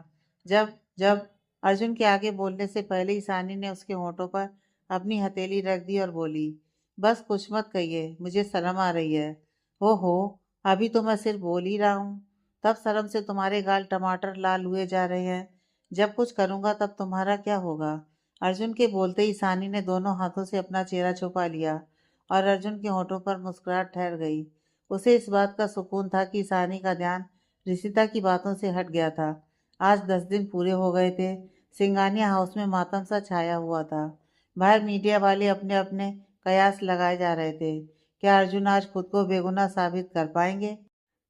जब जब अर्जुन के आगे बोलने से पहले ईशानी ने उसके होठों पर अपनी हथेली रख दी और बोली, बस कुछ मत कहिए, मुझे शर्म आ रही है। हो, अभी तो मैं सिर्फ बोल ही रहा हूँ, तब शर्म से तुम्हारे गाल टमाटर लाल हुए जा रहे हैं। जब कुछ करूंगा तब तुम्हारा क्या होगा? अर्जुन के बोलते ही सानी ने दोनों हाथों से अपना चेहरा छुपा लिया और अर्जुन के होठों पर मुस्कुराहट ठहर गई। उसे इस बात का सुकून था कि सानी का ध्यान रिशिता की बातों से हट गया था। आज 10 दिन पूरे हो गए थे। सिंगानिया हाउस में मातम सा छाया हुआ था। बाहर मीडिया वाले अपने अपने कयास लगाए जा रहे थे। क्या अर्जुन आज खुद को बेगुनाह साबित कर पाएंगे?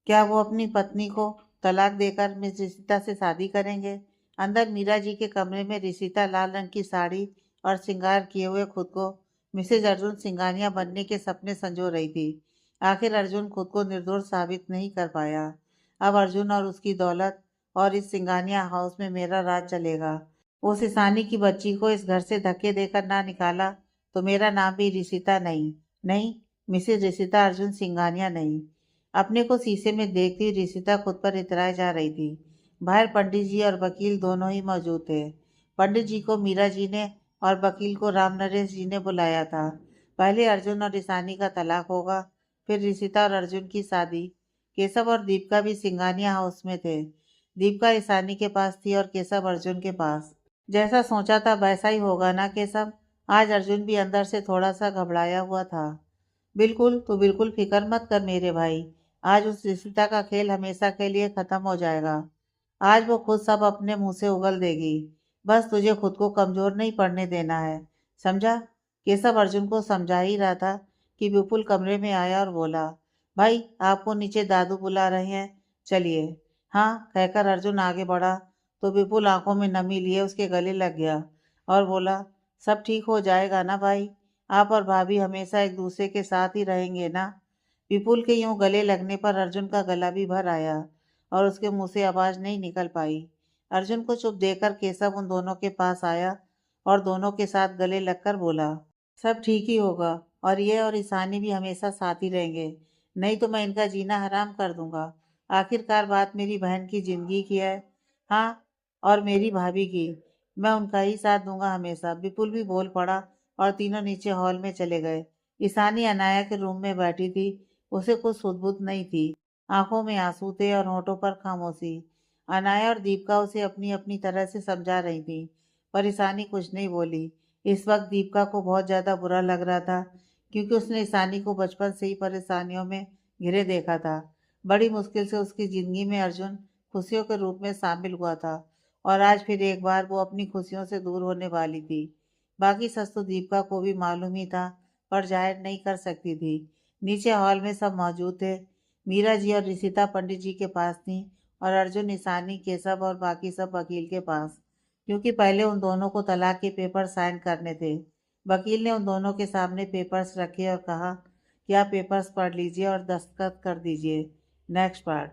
क्या वो अपनी पत्नी को तलाक देकर मिस रिशिता से शादी करेंगे? अंदर मीरा जी के कमरे में रिशिता लाल रंग की साड़ी और श्रृंगार किए हुए खुद को मिसेज अर्जुन सिंगानिया बनने के सपने संजो रही थी। आखिर अर्जुन खुद को निर्दोष साबित नहीं कर पाया। अब अर्जुन और उसकी दौलत और इस सिंगानिया हाउस में मेरा राज चलेगा। उस ईशानी की बच्ची को इस घर से धक्के देकर ना निकाला तो मेरा नाम भी रिशिता नहीं, नहीं, मिसेज रिशिता अर्जुन सिंगानिया नहीं। अपने को शीशे में देखती रिशिता खुद पर इतराए जा रही थी। बाहर पंडित जी और वकील दोनों ही मौजूद थे। पंडित जी को मीरा जी ने और वकील को राम नरेश जी ने बुलाया था। पहले अर्जुन और ईशानी का तलाक होगा, फिर रिशिता और अर्जुन की शादी। केशव और दीपिका भी सिंगानिया हाउस में थे। दीपिका ईशानी के पास थी और केशव अर्जुन के पास। जैसा सोचा था वैसा ही होगा ना केशव? आज अर्जुन भी अंदर से थोड़ा सा घबराया हुआ था। बिल्कुल, तो बिल्कुल फिक्र मत कर मेरे भाई। आज उस रिश्ता का खेल हमेशा के लिए खत्म हो जाएगा। आज वो खुद सब अपने मुंह से उगल देगी। बस तुझे खुद को कमजोर नहीं पड़ने देना है, समझा? केशव अर्जुन को समझा ही रहा था कि विपुल कमरे में आया और बोला, भाई आपको नीचे दादू बुला रहे हैं, चलिए। हाँ कहकर अर्जुन आगे बढ़ा तो विपुल आंखों में नमी लिए उसके गले लग गया और बोला, सब ठीक हो जाएगा ना भाई? आप और भाभी हमेशा एक दूसरे के साथ ही रहेंगे ना? विपुल के यूं गले लगने पर अर्जुन का गला भी भर आया और उसके मुंह से आवाज नहीं निकल पाई। अर्जुन को चुप देखकर केशव उन दोनों के पास आया और दोनों के साथ गले लगकर बोला, सब ठीक ही होगा और ये और ईशानी भी हमेशा साथ ही रहेंगे, नहीं तो मैं इनका जीना हराम कर दूंगा। आखिरकार बात मेरी बहन की जिंदगी की है। हाँ, और मेरी भाभी की। मैं उनका ही साथ दूंगा हमेशा। विपुल भी बोल पड़ा और तीनों नीचे हॉल में चले गए। ईशानी अनाया के रूम में बैठी थी। उसे कुछ सुध-बुध नहीं थी। आंखों में आंसू थे और होठों पर खामोशी। अनाया और दीपिका उसे अपनी अपनी तरह से समझा रही थी, पर ईशानी कुछ नहीं बोली। इस वक्त दीपिका को बहुत ज्यादा बुरा लग रहा था, क्योंकि उसने ईशानी को बचपन से ही परेशानियों में घिरे देखा था। बड़ी मुश्किल से उसकी जिंदगी में अर्जुन खुशियों के रूप में शामिल हुआ था और आज फिर एक बार वो अपनी खुशियों से दूर होने वाली थी। बाकी सच तो दीपिका को भी मालूम ही था, पर जाहिर नहीं कर सकती थी। नीचे हॉल में सब मौजूद थे। मीरा जी और रिशिता पंडित जी के पास थी और अर्जुन, ईशानी, केशव और बाकी सब वकील के पास, क्योंकि पहले उन दोनों को तलाक के पेपर साइन करने थे। वकील ने उन दोनों के सामने पेपर्स रखे और कहा कि आप पेपर्स पढ़ लीजिए और दस्तखत कर दीजिए। Next part.